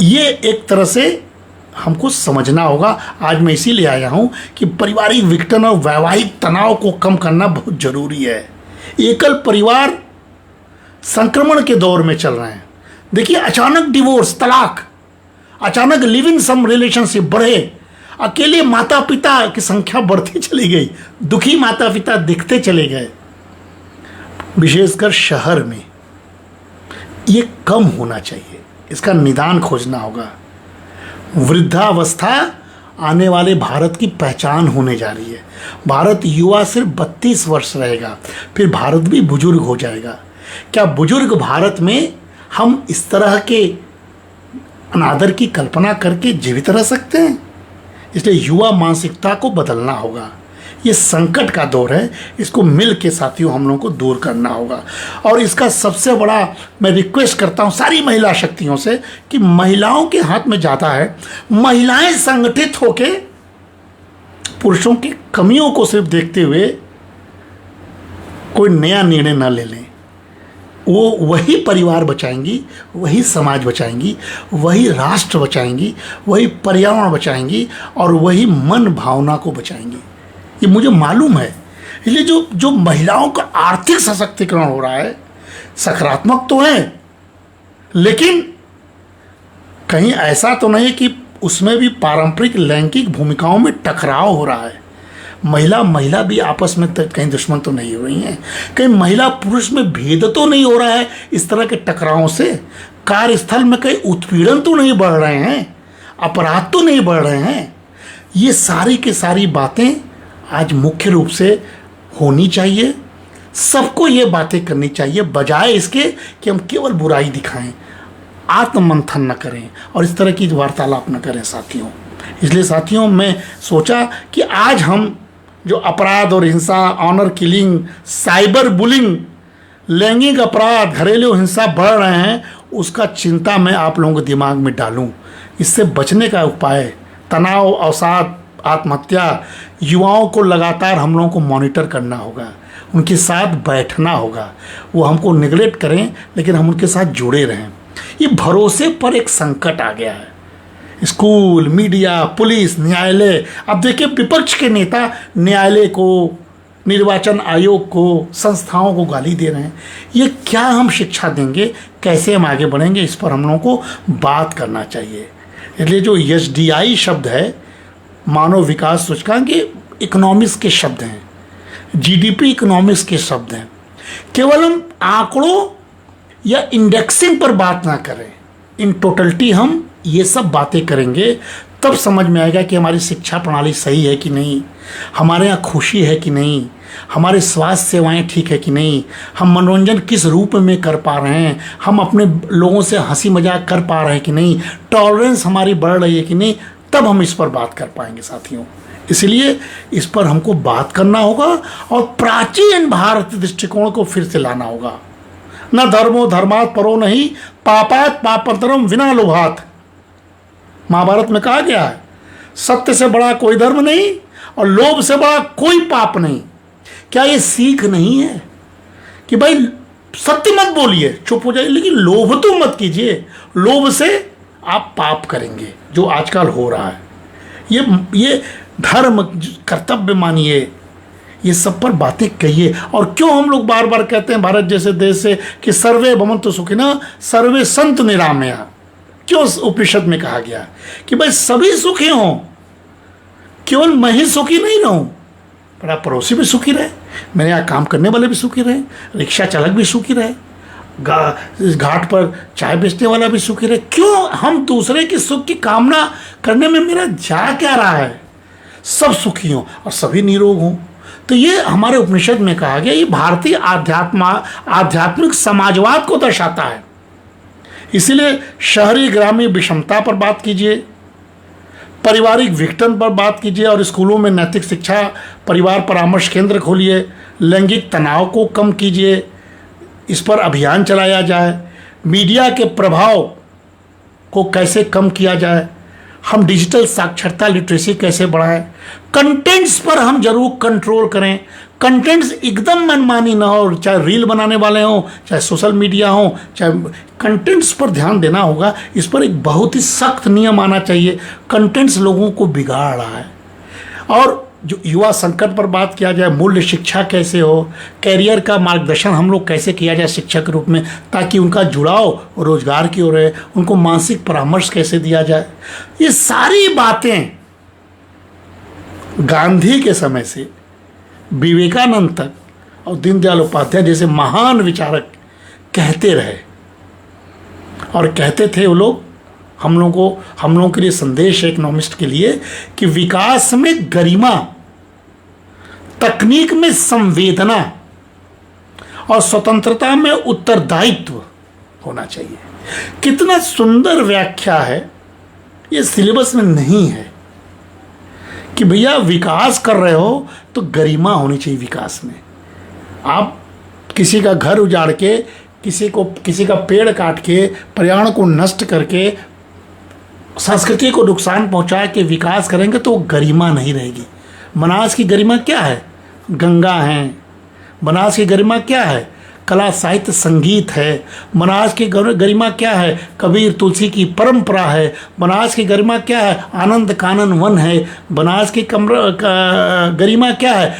ये एक तरह से हमको समझना होगा। आज मैं इसीलिए आया हूँ कि पारिवारिक विघटन और वैवाहिक तनाव को कम करना बहुत जरूरी है। एकल परिवार संक्रमण के दौर में चल रहे हैं। देखिए, अचानक डिवोर्स, तलाक, अचानक लिविंग सम रिलेशनशिप बढ़े, अकेले माता पिता की संख्या बढ़ती चली गई, दुखी माता पिता दिखते चले गए, विशेषकर शहर में। ये कम होना चाहिए, इसका निदान खोजना होगा। वृद्धावस्था आने वाले भारत की पहचान होने जा रही है। भारत युवा सिर्फ 32 वर्ष रहेगा, फिर भारत भी बुजुर्ग हो जाएगा। क्या बुजुर्ग भारत में हम इस तरह के अनादर की कल्पना करके जीवित रह सकते हैं? इसलिए युवा मानसिकता को बदलना होगा। ये संकट का दौर है, इसको मिल के साथियों हम लोगों को दूर करना होगा। और इसका सबसे बड़ा मैं रिक्वेस्ट करता हूँ सारी महिला शक्तियों से कि महिलाओं के हाथ में ज़्यादा है। महिलाएं संगठित होके पुरुषों की कमियों को सिर्फ देखते हुए कोई नया निर्णय ना ले लें। वो वही परिवार बचाएंगी, वही समाज बचाएंगी, वही राष्ट्र बचाएंगी, वही पर्यावरण बचाएंगी और वही मन भावना को बचाएंगी। ये मुझे मालूम है। इसलिए जो महिलाओं का आर्थिक सशक्तिकरण हो रहा है, सकारात्मक तो है, लेकिन कहीं ऐसा तो नहीं कि उसमें भी पारंपरिक लैंगिक भूमिकाओं में टकराव हो रहा है। महिला भी आपस में कहीं दुश्मन तो नहीं हो रही हैं, कहीं महिला पुरुष में भेद तो नहीं हो रहा है इस तरह के टकरावों से, कार्यस्थल में कहीं उत्पीड़न तो नहीं बढ़ रहे हैं, अपराध तो नहीं बढ़ रहे हैं। ये सारी की सारी बातें आज मुख्य रूप से होनी चाहिए। सबको ये बातें करनी चाहिए, बजाय इसके कि हम केवल बुराई दिखाएं, आत्ममंथन न करें और इस तरह की वार्तालाप न करें साथियों। इसलिए साथियों, मैं सोचा कि आज हम जो अपराध और हिंसा, ऑनर किलिंग, साइबर बुलिंग, लैंगिक अपराध, घरेलू हिंसा बढ़ रहे हैं, उसका चिंता मैं आप लोगों के दिमाग में डालूं। इससे बचने का उपाय, तनाव, अवसाद, आत्महत्या, युवाओं को लगातार हम लोगों को मॉनिटर करना होगा, उनके साथ बैठना होगा। वो हमको निगलेक्ट करें लेकिन हम उनके साथ जुड़े रहें। ये भरोसे पर एक संकट आ गया है। स्कूल, मीडिया, पुलिस, न्यायालय। अब देखिए, विपक्ष के नेता न्यायालय को, निर्वाचन आयोग को, संस्थाओं को गाली दे रहे हैं। ये क्या हम शिक्षा देंगे, कैसे हम आगे बढ़ेंगे, इस पर हम लोगों को बात करना चाहिए। इसलिए जो SDI शब्द है, मानव विकास सूचकांक, ये इकोनॉमिक्स के शब्द हैं, GDP इकोनॉमिक्स के शब्द हैं। केवल हम आंकड़ों या इंडेक्सिंग पर बात ना करें, इन टोटलिटी हम ये सब बातें करेंगे, तब समझ में आएगा कि हमारी शिक्षा प्रणाली सही है कि नहीं, हमारे यहाँ खुशी है कि नहीं, हमारे स्वास्थ्य सेवाएं ठीक है कि नहीं, हम मनोरंजन किस रूप में कर पा रहे हैं, हम अपने लोगों से हंसी मजाक कर पा रहे हैं कि नहीं, टॉलरेंस हमारी बढ़ रही है कि नहीं, तब हम इस पर बात कर पाएंगे साथियों। इसलिए इस पर हमको बात करना होगा और प्राचीन भारत दृष्टिकोण को फिर से लाना होगा। न धर्मो धर्मात् परो नहीं, पापात् पापतरम विना लोभात्। महाभारत में कहा गया है, सत्य से बड़ा कोई धर्म नहीं और लोभ से बड़ा कोई पाप नहीं। क्या ये सीख नहीं है कि भाई सत्य मत बोलिए, चुप हो जाइए, लेकिन लोभ तो मत कीजिए, लोभ से आप पाप करेंगे, जो आजकल हो रहा है। ये धर्म कर्तव्य मानिए, ये सब पर बातें कहिए। और क्यों हम लोग बार बार कहते हैं भारत जैसे देश से कि सर्वे भवन्तु सुखिनः सर्वे सन्तु निरामया, क्यों उपनिषद में कहा गया कि भाई सभी सुखी हों, केवल मैं ही सुखी नहीं रहूं, मेरा पड़ोसी भी सुखी रहे, मेरे यहाँ काम करने वाले भी सुखी रहे, रिक्शा चालक भी सुखी रहे, घाट पर चाय बेचने वाला भी सुखी रहे। क्यों हम दूसरे के सुख की कामना करने में मेरा जा क्या रहा है? सब सुखी हों और सभी निरोग हों। तो ये हमारे उपनिषद में कहा गया, ये भारतीय आध्यात्मिक समाजवाद को दर्शाता है। इसीलिए शहरी ग्रामीण विषमता पर बात कीजिए, पारिवारिक विघटन पर बात कीजिए, और स्कूलों में नैतिक शिक्षा परिवार परामर्श केंद्र खोलिए, लैंगिक तनाव को कम कीजिए, इस पर अभियान चलाया जाए, मीडिया के प्रभाव को कैसे कम किया जाए, हम डिजिटल साक्षरता लिटरेसी कैसे बढ़ाएं, कंटेंट्स पर हम जरूर कंट्रोल करें, कंटेंट्स एकदम मनमानी ना हो, चाहे रील बनाने वाले हों, चाहे सोशल मीडिया हो, चाहे कंटेंट्स पर ध्यान देना होगा। इस पर एक बहुत ही सख्त नियम आना चाहिए, कंटेंट्स लोगों को बिगाड़ रहा है। और जो युवा संकट पर बात किया जाए, मूल्य शिक्षा कैसे हो, कैरियर का मार्गदर्शन हम लोग कैसे किया जाए शिक्षक के रूप में, ताकि उनका जुड़ाव रोजगार की ओर रहे, उनको मानसिक परामर्श कैसे दिया जाए, ये सारी बातें गांधी के समय से विवेकानंद तक और दीनदयाल उपाध्याय जैसे महान विचारक कहते रहे। और कहते थे वो लोग, हम लोगों के लिए संदेश है इकोनॉमिस्ट के लिए कि विकास में गरिमा, तकनीक में संवेदना और स्वतंत्रता में उत्तरदायित्व होना चाहिए। कितना सुंदर व्याख्या है, ये सिलेबस में नहीं है कि भैया विकास कर रहे हो तो गरिमा होनी चाहिए विकास में। आप किसी का घर उजाड़ के, किसी का पेड़ काट के, पर्यावरण को नष्ट करके, संस्कृति को नुकसान पहुंचा के विकास करेंगे तो गरिमा नहीं रहेगी। बनारस की गरिमा क्या है? गंगा है। बनारस की गरिमा क्या है? कला साहित्य संगीत है। बनारस की गरिमा क्या है? कबीर तुलसी की परंपरा है। बनारस की गरिमा क्या है? आनंद कानन वन है। बनारस की गरिमा क्या है?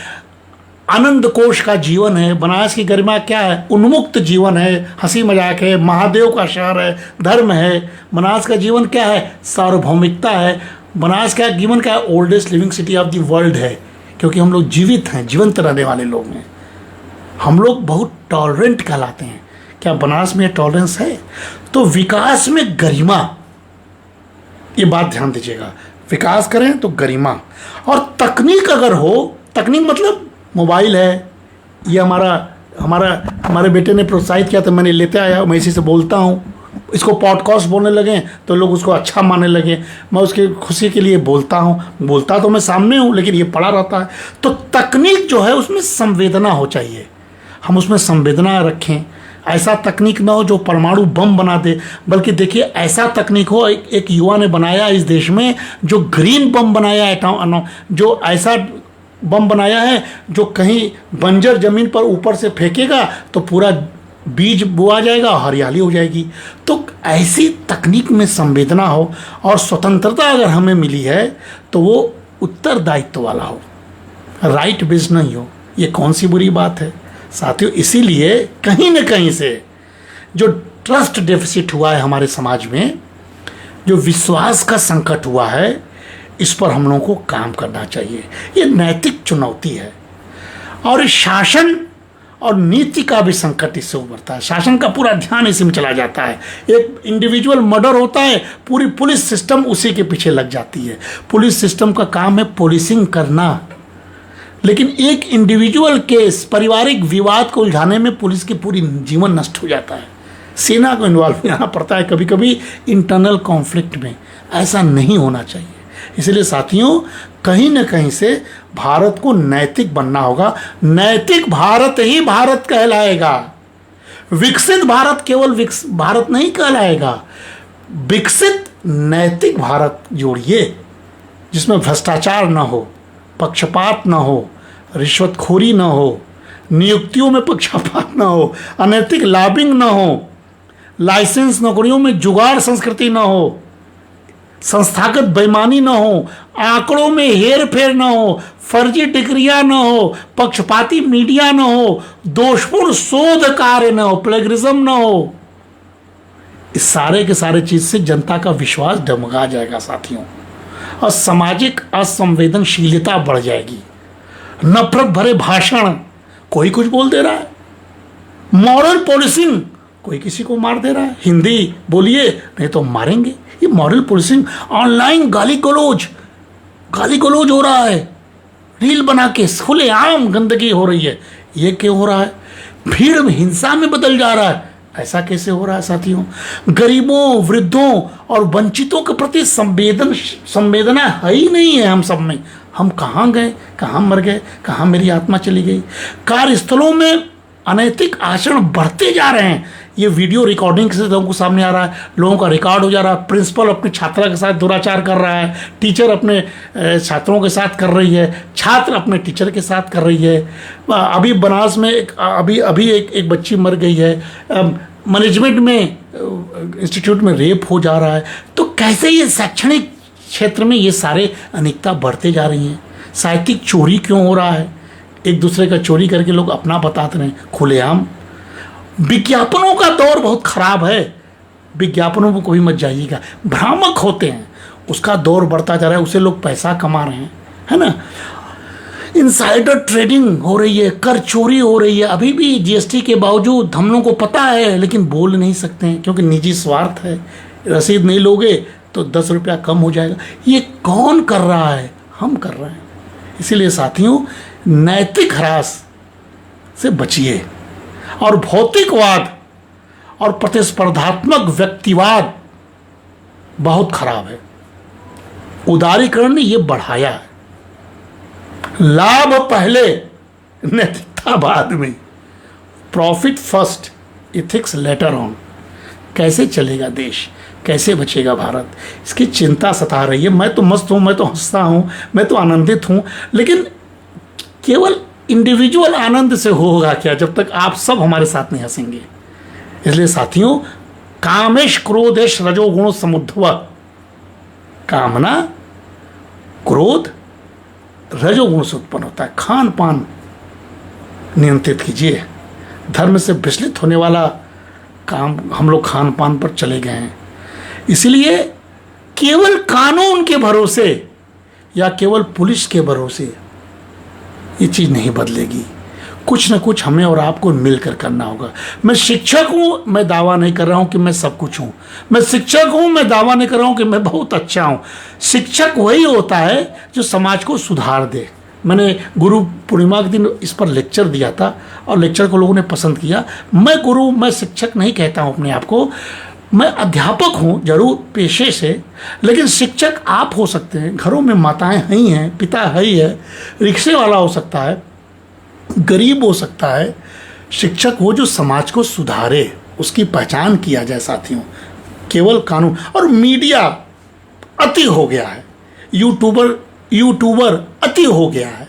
आनंद कोश का जीवन है। बनारस की गरिमा क्या है? उन्मुक्त जीवन है, हंसी मजाक है, महादेव का शहर है, धर्म है। बनारस का जीवन क्या है? सार्वभौमिकता है। बनारस का जीवन क्या है? Oldest living city of the world है, क्योंकि हम लोग जीवित हैं, जीवंत रहने वाले लोग हैं। हम लोग बहुत टॉलरेंट कहलाते हैं। क्या बनारस में टॉलरेंस है? तो विकास में गरिमा, ये बात ध्यान दीजिएगा। विकास करें तो गरिमा। और तकनीक अगर हो, तकनीक मतलब मोबाइल है, ये हमारे बेटे ने प्रोत्साहित किया तो मैंने लेते आया, मैं इसी से बोलता हूँ। इसको पॉडकास्ट बोलने लगे तो लोग उसको अच्छा मानने लगे, मैं उसकी खुशी के लिए बोलता हूँ। बोलता तो मैं सामने हूँ, लेकिन ये पड़ा रहता है। तो तकनीक जो है उसमें संवेदना हो चाहिए, हम उसमें संवेदना रखें। ऐसा तकनीक ना हो जो परमाणु बम बना दे, बल्कि देखिए ऐसा तकनीक हो, एक युवा ने बनाया इस देश में जो ग्रीन बम बनाया है, जो ऐसा बम बनाया है जो कहीं बंजर जमीन पर ऊपर से फेंकेगा तो पूरा बीज बोआ जाएगा, हरियाली हो जाएगी। तो ऐसी तकनीक में संवेदना हो और स्वतंत्रता अगर हमें मिली है तो वो उत्तरदायित्व वाला हो, राइट बेस्ड नहीं हो। ये कौन सी बुरी बात है साथियों। इसीलिए कहीं न कहीं से जो ट्रस्ट डेफिसिट हुआ है हमारे समाज में, जो विश्वास का संकट हुआ है, इस पर हम लोगों को काम करना चाहिए। ये नैतिक चुनौती है और शासन और नीति का भी संकट इससे उभरता है। शासन का पूरा ध्यान इसी में चला जाता है। एक इंडिविजुअल मर्डर होता है, पूरी पुलिस सिस्टम उसी के पीछे लग जाती है। पुलिस सिस्टम का काम है पुलिसिंग करना, लेकिन एक इंडिविजुअल केस, पारिवारिक विवाद को उलझाने में पुलिस की पूरी जीवन नष्ट हो जाता है। सेना को इन्वॉल्व होना पड़ता है कभी कभी इंटरनल कॉन्फ्लिक्ट में। ऐसा नहीं होना चाहिए। इसलिए साथियों, कहीं न कहीं से भारत को नैतिक बनना होगा। नैतिक भारत ही भारत कहलाएगा। विकसित भारत केवल भारत नहीं कहलाएगा। विकसित नैतिक भारत जोड़िए, जिसमें भ्रष्टाचार न हो, पक्षपात न हो, रिश्वतखोरी न हो, नियुक्तियों में पक्षपात न हो, अनैतिक लॉबिंग न हो, लाइसेंस नौकरियों में जुगाड़ संस्कृति न हो, संस्थागत बेईमानी न हो, आंकड़ों में हेर फेर न हो, फर्जी डिग्रियां न हो, पक्षपाती मीडिया न हो, दोषपूर्ण शोध कार्य न हो, प्लेगरिज्म न हो। इस सारे के सारे चीज से जनता का विश्वास डगमगा जाएगा साथियों, और सामाजिक असंवेदनशीलता बढ़ जाएगी। नफरत भरे भाषण, कोई कुछ बोल दे रहा है। मॉरल पॉलिसिंग, कोई किसी को मार दे रहा है। हिंदी बोलिए नहीं तो मारेंगे। ये मॉरल पुलिसिंग, ऑनलाइन गाली गलौज हो रहा है, रील बना के खुलेआम गंदगी हो रही है। ये क्यों हो रहा है? भीड़ में हिंसा में बदल जा रहा है। ऐसा कैसे हो रहा है साथियों? गरीबों, वृद्धों और वंचितों के प्रति संवेदना है ही नहीं है हम सब में। हम कहाँ गए, कहाँ मर गए, कहाँ मेरी आत्मा चली गई। कार्यस्थलों में अनैतिक आचरण बढ़ते जा रहे हैं। ये वीडियो रिकॉर्डिंग से लोगों को सामने आ रहा है, लोगों का रिकॉर्ड हो जा रहा है। प्रिंसिपल अपने छात्रा के साथ दुराचार कर रहा है, टीचर अपने छात्रों के साथ कर रही है, छात्र अपने टीचर के साथ कर रही है। अभी बनारस में अभी एक बच्ची मर गई है। मैनेजमेंट में इंस्टीट्यूट में रेप हो जा रहा है। तो कैसे ये शैक्षणिक क्षेत्र में ये सारे अनेकता बढ़ते जा रही हैं? साहित्यिक चोरी क्यों हो रहा है? एक दूसरे का चोरी करके लोग अपना बताते रहे खुलेआम। विज्ञापनों का दौर बहुत खराब है। विज्ञापनों में कोई मत जाइएगा, भ्रामक होते हैं। उसका दौर बढ़ता जा रहा है, उसे लोग पैसा कमा रहे हैं, है ना। इनसाइडर ट्रेडिंग हो रही है, कर चोरी हो रही है। अभी भी जीएसटी के बावजूद हम लोगों को पता है, लेकिन बोल नहीं सकते हैं क्योंकि निजी स्वार्थ है। रसीद नहीं लोगे तो 10 रुपया कम हो जाएगा। ये कौन कर रहा है? हम कर रहे हैं। इसीलिए साथियों, नैतिक ह्रास से बचिए। और भौतिकवाद और प्रतिस्पर्धात्मक व्यक्तिवाद बहुत खराब है। उदारीकरण ने यह बढ़ाया है। लाभ पहले, नैतिकता बाद में। Profit first, ethics later on. कैसे चलेगा देश, कैसे बचेगा भारत, इसकी चिंता सता रही है। मैं तो मस्त हूँ, मैं तो हंसता हूँ, मैं तो आनंदित हूँ, लेकिन केवल इंडिविजुअल आनंद से होगा क्या जब तक आप सब हमारे साथ नहीं हंसेंगे। इसलिए साथियों, कामेश क्रोधेश रजोगुण समुद्धव। कामना, क्रोध रजोगुण से उत्पन्न होता है। खान पान नियंत्रित कीजिए। धर्म से विचलित होने वाला काम हम लोग खान पान पर चले गए हैं। इसलिए केवल कानून के भरोसे या केवल पुलिस के भरोसे ये चीज़ नहीं बदलेगी। कुछ न कुछ हमें और आपको मिलकर करना होगा। मैं शिक्षक हूँ, मैं दावा नहीं कर रहा हूँ कि मैं सब कुछ हूँ। मैं शिक्षक हूँ, मैं दावा नहीं कर रहा हूँ कि मैं बहुत अच्छा हूँ। शिक्षक वही होता है जो समाज को सुधार दे। मैंने गुरु पूर्णिमा के दिन इस पर लेक्चर दिया था और लेक्चर को लोगों ने पसंद किया। मैं शिक्षक नहीं कहता हूँ अपने आप को। मैं अध्यापक हूँ जरूर पेशे से, लेकिन शिक्षक आप हो सकते हैं। घरों में माताएं ही हैं, पिता है ही है, रिक्शे वाला हो सकता है, गरीब हो सकता है। शिक्षक वो जो समाज को सुधारे, उसकी पहचान किया जाए साथियों। केवल कानून और मीडिया अति हो गया है। यूट्यूबर अति हो गया है,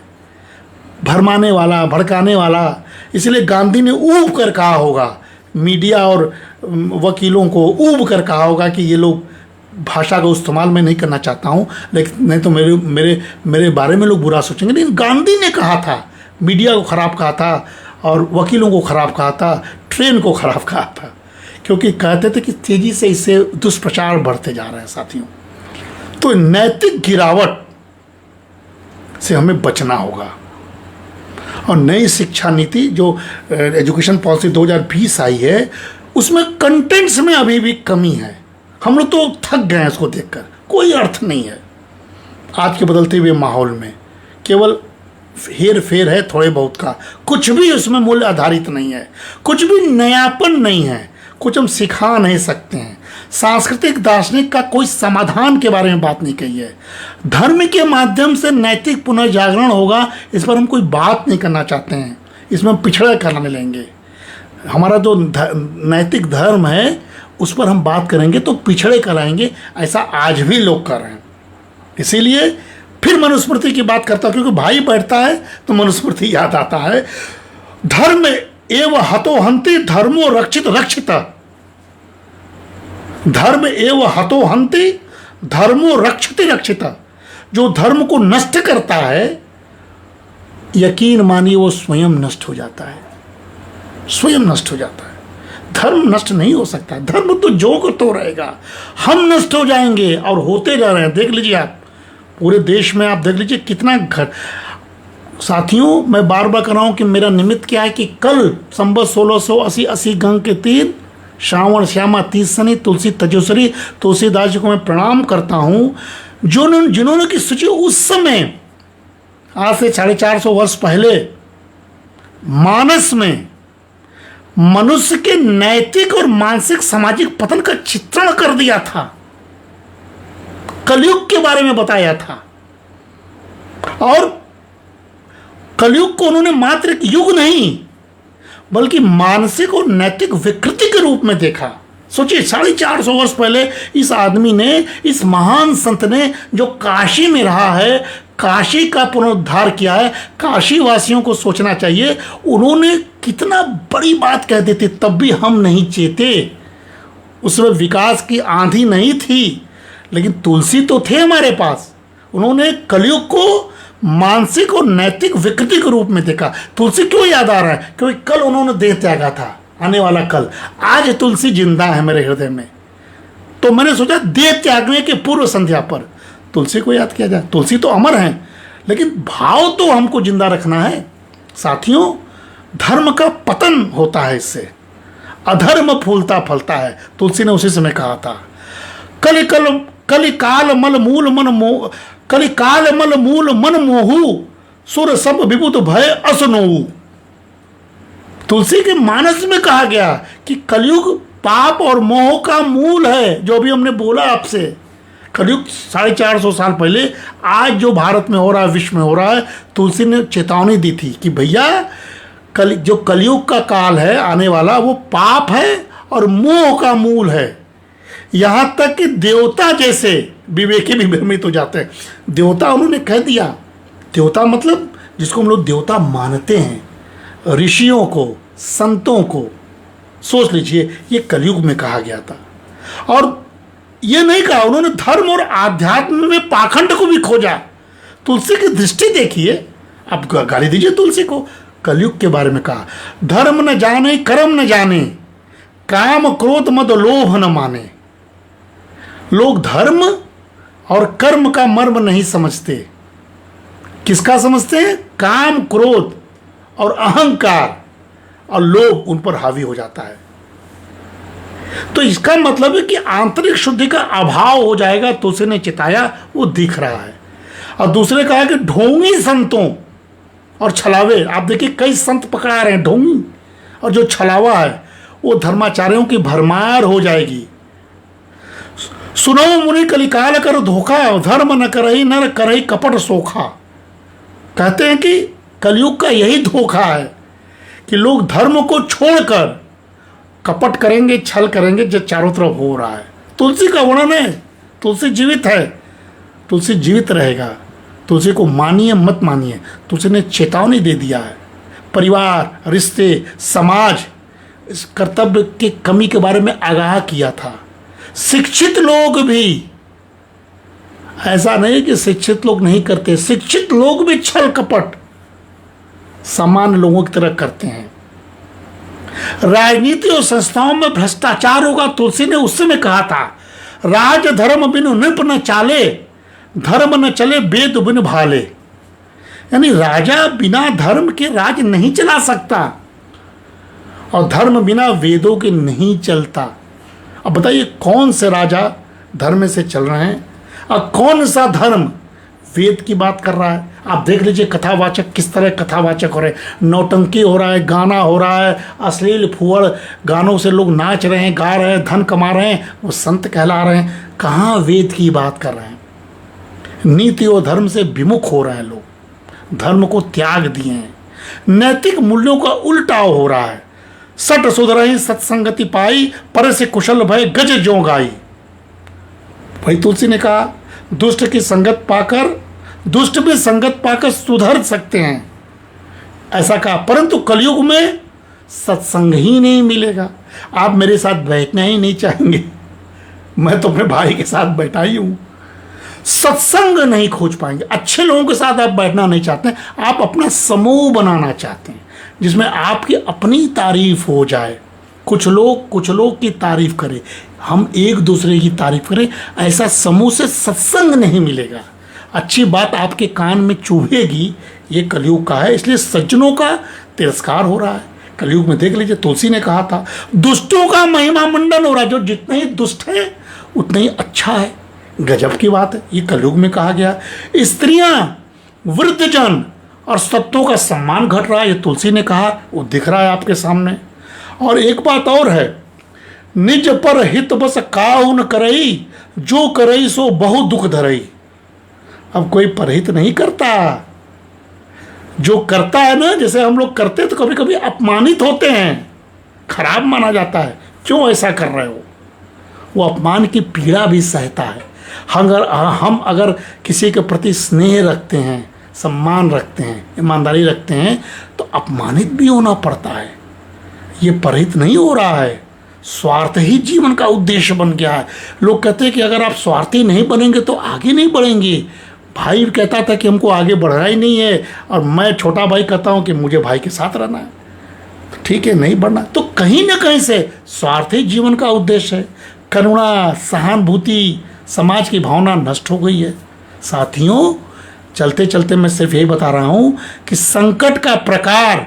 भरमाने वाला, भड़काने वाला। इसलिए गांधी ने ऊब कर कहा होगा, मीडिया और वकीलों को ऊब कर कहा होगा कि ये लोग भाषा का इस्तेमाल मैं नहीं करना चाहता हूँ, लेकिन नहीं तो मेरे बारे में लोग बुरा सोचेंगे। लेकिन गांधी ने कहा था, मीडिया को ख़राब कहा था और वकीलों को ख़राब कहा था, ट्रेन को ख़राब कहा था, क्योंकि कहते थे कि तेज़ी से इससे दुष्प्रचार बढ़ते जा रहे हैं साथियों। तो नैतिक गिरावट से हमें बचना होगा। और नई शिक्षा नीति जो एजुकेशन पॉलिसी 2020 आई है, उसमें कंटेंट्स में अभी भी कमी है। हम लोग तो थक गए हैं इसको देखकर, कोई अर्थ नहीं है आज के बदलते हुए माहौल में, केवल हेर फेर है थोड़े बहुत का, कुछ भी उसमें मूल्य आधारित नहीं है, कुछ भी नयापन नहीं है, कुछ हम सिखा नहीं सकते हैं। सांस्कृतिक दार्शनिक का कोई समाधान के बारे में बात नहीं कही है। धर्म के माध्यम से नैतिक पुनर्जागरण होगा, इस पर हम कोई बात नहीं करना चाहते हैं, इसमें हम पिछड़ा करने लेंगे। हमारा जो नैतिक धर्म है उस पर हम बात करेंगे तो पिछड़े कराएंगे, ऐसा आज भी लोग कर रहे हैं। इसीलिए फिर मनुस्मृति की बात करता हूँ, क्योंकि भाई बैठता है तो मनुस्मृति याद आता है। धर्म एव हतो हन्ति धर्मो रक्षित रक्षिता, धर्म एव हतो हन्ति धर्मो रक्षति रक्षिता। जो धर्म को नष्ट करता है, यकीन मानिए वो स्वयं नष्ट हो जाता है, स्वयं नष्ट हो जाता है। धर्म नष्ट नहीं हो सकता, धर्म तो जो को तो रहेगा, हम नष्ट हो जाएंगे और होते जा रहे हैं। देख लीजिए आप पूरे देश में, आप देख लीजिए कितना घर। साथियों, मैं बार बार कर रहा हूँ कि मेरा निमित्त क्या है कि कल संवत 1680 गंग के तीर श्रावण श्यामा 30 शनि तुलसी तजोसरी तुलसीदास जी को मैं प्रणाम करता हूँ, जिन्होंने की सूची उस समय आज से 450 वर्ष पहले मानस में मनुष्य के नैतिक और मानसिक सामाजिक पतन का चित्रण कर दिया था, कलयुग के बारे में बताया था। और कलयुग को उन्होंने मात्र एक युग नहीं बल्कि मानसिक और नैतिक विकृति के रूप में देखा। सोचिए 450 वर्ष पहले इस आदमी ने, इस महान संत ने, जो काशी में रहा है, काशी का पुनरुद्धार किया है। काशी वासियों को सोचना चाहिए, उन्होंने कितना बड़ी बात कह दी थी, तब भी हम नहीं चेते। उसमें विकास की आंधी नहीं थी, लेकिन तुलसी तो थे हमारे पास। उन्होंने कलयुग को मानसिक और नैतिक विकृति के रूप में देखा। तुलसी क्यों याद आ रहा है? क्योंकि कल उन्होंने देह त्यागा था, आने वाला कल। आज तुलसी जिंदा है मेरे हृदय में, तो मैंने सोचा देह त्यागने के पूर्व संध्या पर तुलसी को याद किया जाए। तुलसी तो अमर है, लेकिन भाव तो हमको जिंदा रखना है। साथियों, धर्म का पतन होता है, इससे अधर्म फूलता फलता है। तुलसी ने उसी समय कहा था, कलिकाल मल मूल मन मोहू सुर सब विभुत भय असनोऊ। तुलसी के मानस में कहा गया कि कलयुग पाप और मोह का मूल है। जो भी हमने बोला आपसे, कलयुग 450 साल पहले, आज जो भारत में हो रहा है, विश्व में हो रहा है, तुलसी ने चेतावनी दी थी कि भैया जो कलयुग का काल है आने वाला, वो पाप है और मोह का मूल है। यहाँ तक कि देवता जैसे विवेकी भी भ्रमित हो जाते हैं। देवता उन्होंने कह दिया, देवता मतलब जिसको हम लोग देवता मानते हैं, ऋषियों को, संतों को, सोच लीजिए ये कलयुग में कहा गया था। और ये नहीं कहा उन्होंने धर्म और आध्यात्म में पाखंड को भी खोजा। तुलसी की दृष्टि देखिए, आप गाली दीजिए तुलसी को, कलयुग के बारे में कहा, धर्म न जाने कर्म न जाने, काम क्रोध मद लोभ न माने। लोग धर्म और कर्म का मर्म नहीं समझते। किसका समझते हैं? काम क्रोध और अहंकार, और लोभ उन पर हावी हो जाता है। तो इसका मतलब है कि आंतरिक शुद्धि का अभाव हो जाएगा। तो उसे ने चिताया, वो दिख रहा है। और दूसरे कहा कि ढोंगी संतों और छलावे, आप देखिए कई संत पकड़ा रहे हैं ढोंगी, और जो छलावा है वो धर्माचार्यों की भरमार हो जाएगी। सुनो मुनि कलिकाल कर धोखा, धर्म न करही नर करही कपट सोखा। कहते हैं कि कलयुग का यही धोखा है कि लोग धर्म को छोड़कर कपट करेंगे, छल करेंगे, जो चारों तरफ हो रहा है। तुलसी का वर्णन है, तुलसी जीवित है, तुलसी जीवित रहेगा। तुलसी को मानिए मत मानिए, तुलसी ने चेतावनी दे दिया है। परिवार, रिश्ते, समाज, इस कर्तव्य की कमी के बारे में आगाह किया था। शिक्षित लोग भी, ऐसा नहीं कि शिक्षित लोग नहीं करते, शिक्षित लोग भी छल कपट सामान्य लोगों की तरह करते हैं। राजनीति और संस्थाओं में भ्रष्टाचार होगा। तुलसी ने उस समय कहा था, राज धर्म बिनु नृप न चाले, धर्म न चले वेद बिन भाले। यानी राजा बिना धर्म के राज नहीं चला सकता और धर्म बिना वेदों के नहीं चलता। अब बताइए कौन से राजा धर्म से चल रहे हैं और कौन सा धर्म वेद की बात कर रहा है। आप देख लीजिए कथावाचक किस तरह कथावाचक हो रहे हैं। नौटंकी हो रहा है, गाना हो रहा है, अश्लील फुहड़ गानों से लोग नाच रहे हैं, गा रहे हैं, धन कमा रहे हैं, वो संत कहला रहे हैं। कहाँ वेद की बात कर रहे हैं। नीति और धर्म से विमुख हो रहे हैं लोग, धर्म को त्याग दिए हैं। नैतिक मूल्यों का उल्टाव हो रहा है। सट सुधरही सत्संगति पाई, पर से कुशल भय गज ज्यों गाई। भाई तुलसी ने कहा दुष्ट की संगत पाकर, दुष्ट भी संगत पाकर सुधर सकते हैं, ऐसा कहा। परंतु कलयुग में सत्संग ही नहीं मिलेगा। आप मेरे साथ बैठना ही नहीं चाहेंगे, मैं तो अपने भाई के साथ बैठा ही हूं। सत्संग नहीं खोज पाएंगे। अच्छे लोगों के साथ आप बैठना नहीं चाहते हैं, आप अपना समूह बनाना चाहते हैं जिसमें आपकी अपनी तारीफ हो जाए। कुछ लोग की तारीफ करें, हम एक दूसरे की तारीफ करें। ऐसा समूह से सत्संग नहीं मिलेगा। अच्छी बात आपके कान में चुभेगी, ये कलयुग का है। इसलिए सज्जनों का तिरस्कार हो रहा है कलयुग में। देख लीजिए तुलसी ने कहा था दुष्टों का महिमा मंडन हो रहा है। जो जितने ही दुष्ट है उतना ही अच्छा है। गजब की बात है, ये कलयुग में कहा गया। स्त्रियां, वृद्धजन और सत्तों का सम्मान घट रहा है, ये तुलसी ने कहा, वो दिख रहा है आपके सामने। और एक बात और है, निज पर हित बस काहू न करई, जो करई सो बहु दुख धरई। अब कोई परहित नहीं करता। जो करता है ना, जैसे हम लोग करते तो कभी कभी अपमानित होते हैं, खराब माना जाता है, क्यों ऐसा कर रहे हो। वो अपमान की पीड़ा भी सहता है। हम अगर किसी के प्रति स्नेह रखते हैं, सम्मान रखते हैं, ईमानदारी रखते हैं, तो अपमानित भी होना पड़ता है। ये परहित नहीं हो रहा है। स्वार्थ ही जीवन का उद्देश्य बन गया है। लोग कहते हैं कि अगर आप स्वार्थी नहीं बनेंगे तो आगे नहीं बढ़ेंगे। भाई कहता था कि हमको आगे बढ़ना ही नहीं है, और मैं छोटा भाई कहता हूँ कि मुझे भाई के साथ रहना है। तो ठीक है, नहीं बढ़ना तो कहीं ना कहीं से स्वार्थ ही जीवन का उद्देश्य है। करुणा, सहानुभूति, समाज की भावना नष्ट हो गई है। साथियों, चलते चलते मैं सिर्फ यही बता रहा हूँ कि संकट का प्रकार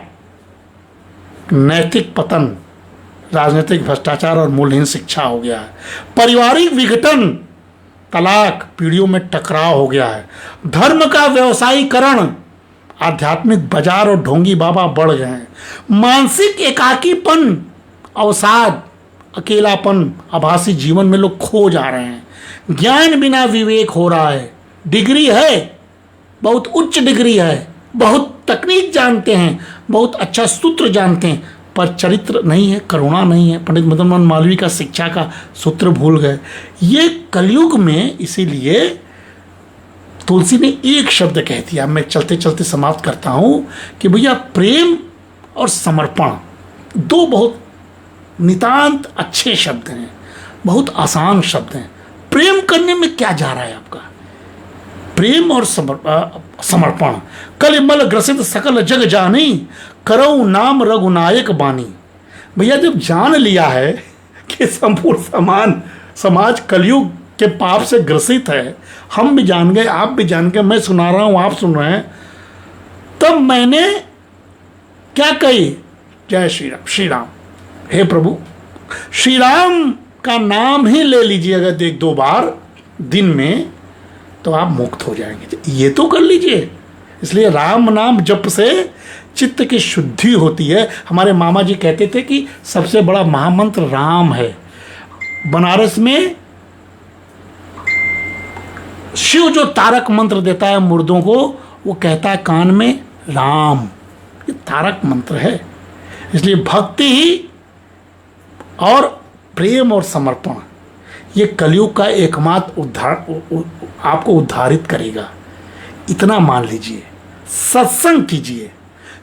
नैतिक पतन, राजनीतिक भ्रष्टाचार और मूल्यहीन शिक्षा हो गया है। पारिवारिक विघटन, तलाक, पीढ़ियों में टकराव हो गया है। धर्म का व्यवसायीकरण, आध्यात्मिक बाजार और ढोंगी बाबा बढ़ गए हैं। मानसिक एकाकीपन, अवसाद, अकेलापन, आभासी जीवन में लोग खो जा रहे हैं। ज्ञान बिना विवेक हो रहा है। डिग्री है, बहुत उच्च डिग्री है, बहुत तकनीक जानते हैं, बहुत अच्छा सूत्र जानते हैं, पर चरित्र नहीं है, करुणा नहीं है। पंडित मदन मोहन मालवीय का शिक्षा का सूत्र भूल गए। ये कलयुग में, इसीलिए तुलसी ने एक शब्द कह दिया, मैं चलते चलते समाप्त करता हूँ कि भैया प्रेम और समर्पण दो बहुत नितांत अच्छे शब्द हैं, बहुत आसान शब्द हैं। प्रेम करने में क्या जा रहा है आपका? प्रेम और समर्पण। कलिमल ग्रसित सकल जग जानी, करऊ नाम रघुनायक बानी। भैया जब जान लिया है कि संपूर्ण समाज कलयुग के पाप से ग्रसित है, हम भी जान गए, आप भी जान गए, मैं सुना रहा हूँ, आप सुन रहे हैं, तब मैंने क्या कही? जय श्री राम। श्री राम, हे प्रभु, श्री राम का नाम ही ले लीजिए अगर एक दो बार दिन में, तो आप मुक्त हो जाएंगे। ये तो कर लीजिए। इसलिए राम नाम जप से चित्त की शुद्धि होती है। हमारे मामा जी कहते थे कि सबसे बड़ा महामंत्र राम है। बनारस में शिव जो तारक मंत्र देता है मुर्दों को, वो कहता है कान में राम। ये तारक मंत्र है। इसलिए भक्ति ही और प्रेम और समर्पण, ये कलयुग का एकमात्र आपको उद्धारित करेगा। इतना मान लीजिए। सत्संग कीजिए,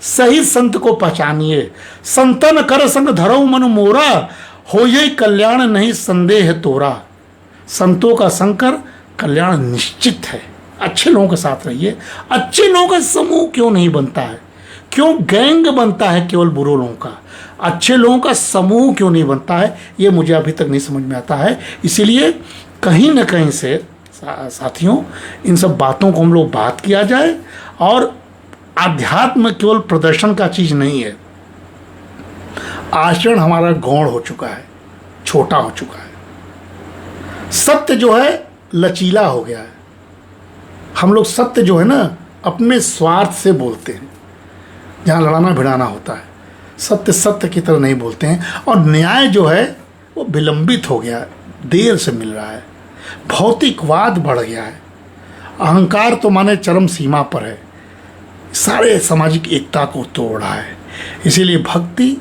सही संत को पहचानिए। संतन कर संग धरऊ मन मोरा, हो ये कल्याण नहीं संदेह तोरा। संतों का संकर कल्याण निश्चित है। अच्छे लोगों के साथ रहिए। अच्छे लोगों का समूह क्यों नहीं बनता है? क्यों गैंग बनता है केवल बुरे लोगों का, अच्छे लोगों का समूह क्यों नहीं बनता है, ये मुझे अभी तक नहीं समझ में आता है। इसीलिए कहीं ना कहीं से साथियों इन सब बातों को हम लोग बात किया जाए। और आध्यात्म केवल प्रदर्शन का चीज़ नहीं है, आचरण हमारा गौण हो चुका है, छोटा हो चुका है। सत्य जो है लचीला हो गया है। हम लोग सत्य जो है ना अपने स्वार्थ से बोलते हैं, जहाँ लड़ाना भिड़ाना होता है सत्य सत्य की तरह नहीं बोलते हैं। और न्याय जो है वो विलंबित हो गया है, देर से मिल रहा है, भौतिकवाद बढ़ गया है, अहंकार तो माने चरम सीमा पर है, सारे सामाजिक एकता को तोड़ रहा है। इसीलिए भक्ति,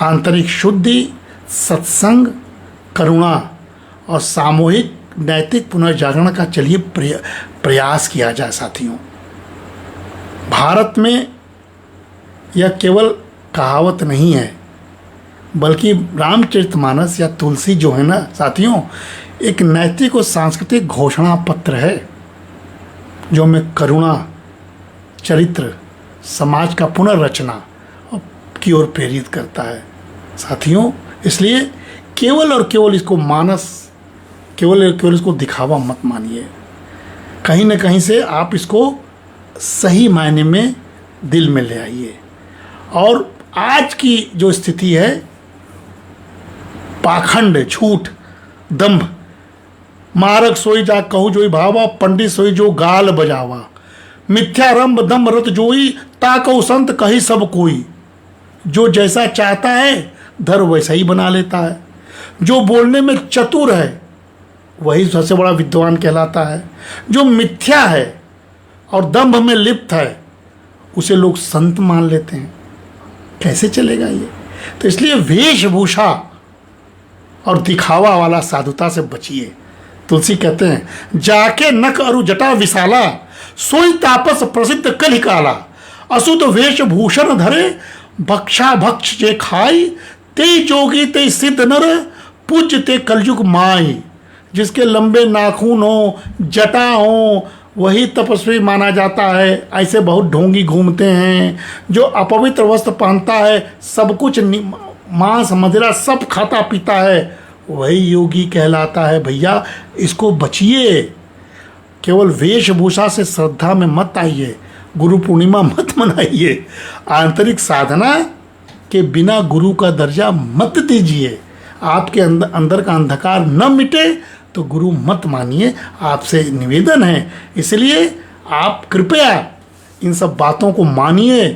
आंतरिक शुद्धि, सत्संग, करुणा और सामूहिक नैतिक पुनर्जागरण का चलिए प्रयास किया जाए साथियों। भारत में यह केवल कहावत नहीं है, बल्कि रामचरितमानस या तुलसी जो है ना साथियों, एक नैतिक और सांस्कृतिक घोषणा पत्र है जो हमें करुणा, चरित्र, समाज का पुनर्रचना की ओर प्रेरित करता है साथियों। इसलिए केवल और केवल इसको मानस, केवल और केवल इसको दिखावा मत मानिए, कहीं ना कहीं से आप इसको सही मायने में दिल में ले आइए। और आज की जो स्थिति है, पाखंड, झूठ, दंभ, मारक सोई जा कहूँ जोई भावा, पंडित सोई जो गाल बजावा, मिथ्यारंभ दम्भ रत जोई, ताकऊ संत कही सब कोई। जो जैसा चाहता है धर वैसा ही बना लेता है, जो बोलने में चतुर है वही सबसे बड़ा विद्वान कहलाता है, जो मिथ्या है और दंभ में लिप्त है उसे लोग संत मान लेते हैं। कैसे चलेगा ये? तो इसलिए वेशभूषा और दिखावा वाला साधुता से बचिए। तुलसी कहते हैं जाके नख अरु जटा विशाला, सोई तापस प्रसिद्ध कलि काला, असुत वेशभूषण धरे, भक्षा भक्ष जे खाई, ते जोगी ते सिद्ध नर, पूज्य ते कलयुग माई। जिसके लंबे नाखून हो, जटा हो, वही तपस्वी माना जाता है। ऐसे बहुत ढोंगी घूमते हैं। जो अपवित्र वस्त्र पहनता है, सब कुछ मांस मदिरा सब खाता पीता है, वही योगी कहलाता है। भैया इसको बचिए, केवल वेशभूषा से श्रद्धा में मत आइए, गुरु पूर्णिमा मत मनाइए, आंतरिक साधना के बिना गुरु का दर्जा मत दीजिए। आपके अंदर का अंधकार न मिटे तो गुरु मत मानिए, आपसे निवेदन है। इसलिए आप कृपया इन सब बातों को मानिए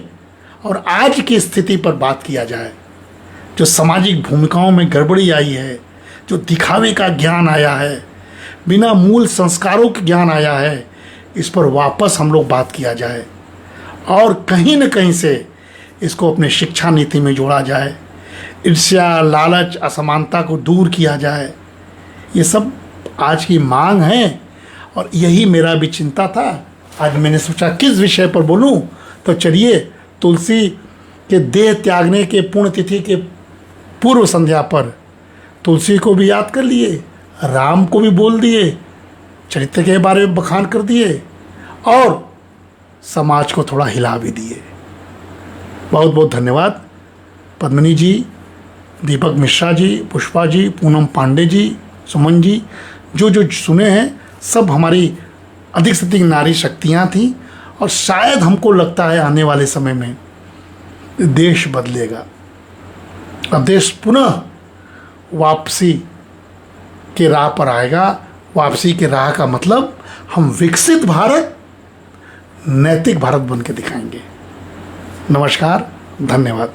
और आज की स्थिति पर बात किया जाए। जो सामाजिक भूमिकाओं में गड़बड़ी आई है, जो दिखावे का ज्ञान आया है, बिना मूल संस्कारों के ज्ञान आया है, इस पर वापस हम लोग बात किया जाए और कहीं न कहीं से इसको अपने शिक्षा नीति में जोड़ा जाए। ईर्ष्या, लालच, असमानता को दूर किया जाए। ये सब आज की मांग है और यही मेरा भी चिंता था। आज मैंने सोचा किस विषय पर बोलूं, तो चलिए तुलसी के देह त्यागने के पुण्यतिथि के पूर्व संध्या पर तुलसी को भी याद कर लिए, राम को भी बोल दिए, चरित्र के बारे में बखान कर दिए और समाज को थोड़ा हिला भी दिए। बहुत बहुत धन्यवाद पद्मिनी जी, दीपक मिश्रा जी, पुष्पा जी, पूनम पांडे जी, सुमन जी, जो सुने हैं सब हमारी अधिक से अधिक नारी शक्तियाँ थीं। और शायद हमको लगता है आने वाले समय में देश बदलेगा, अब देश पुनः वापसी के राह पर आएगा। वापसी के राह का मतलब हम विकसित भारत, नैतिक भारत बन के दिखाएंगे। नमस्कार, धन्यवाद।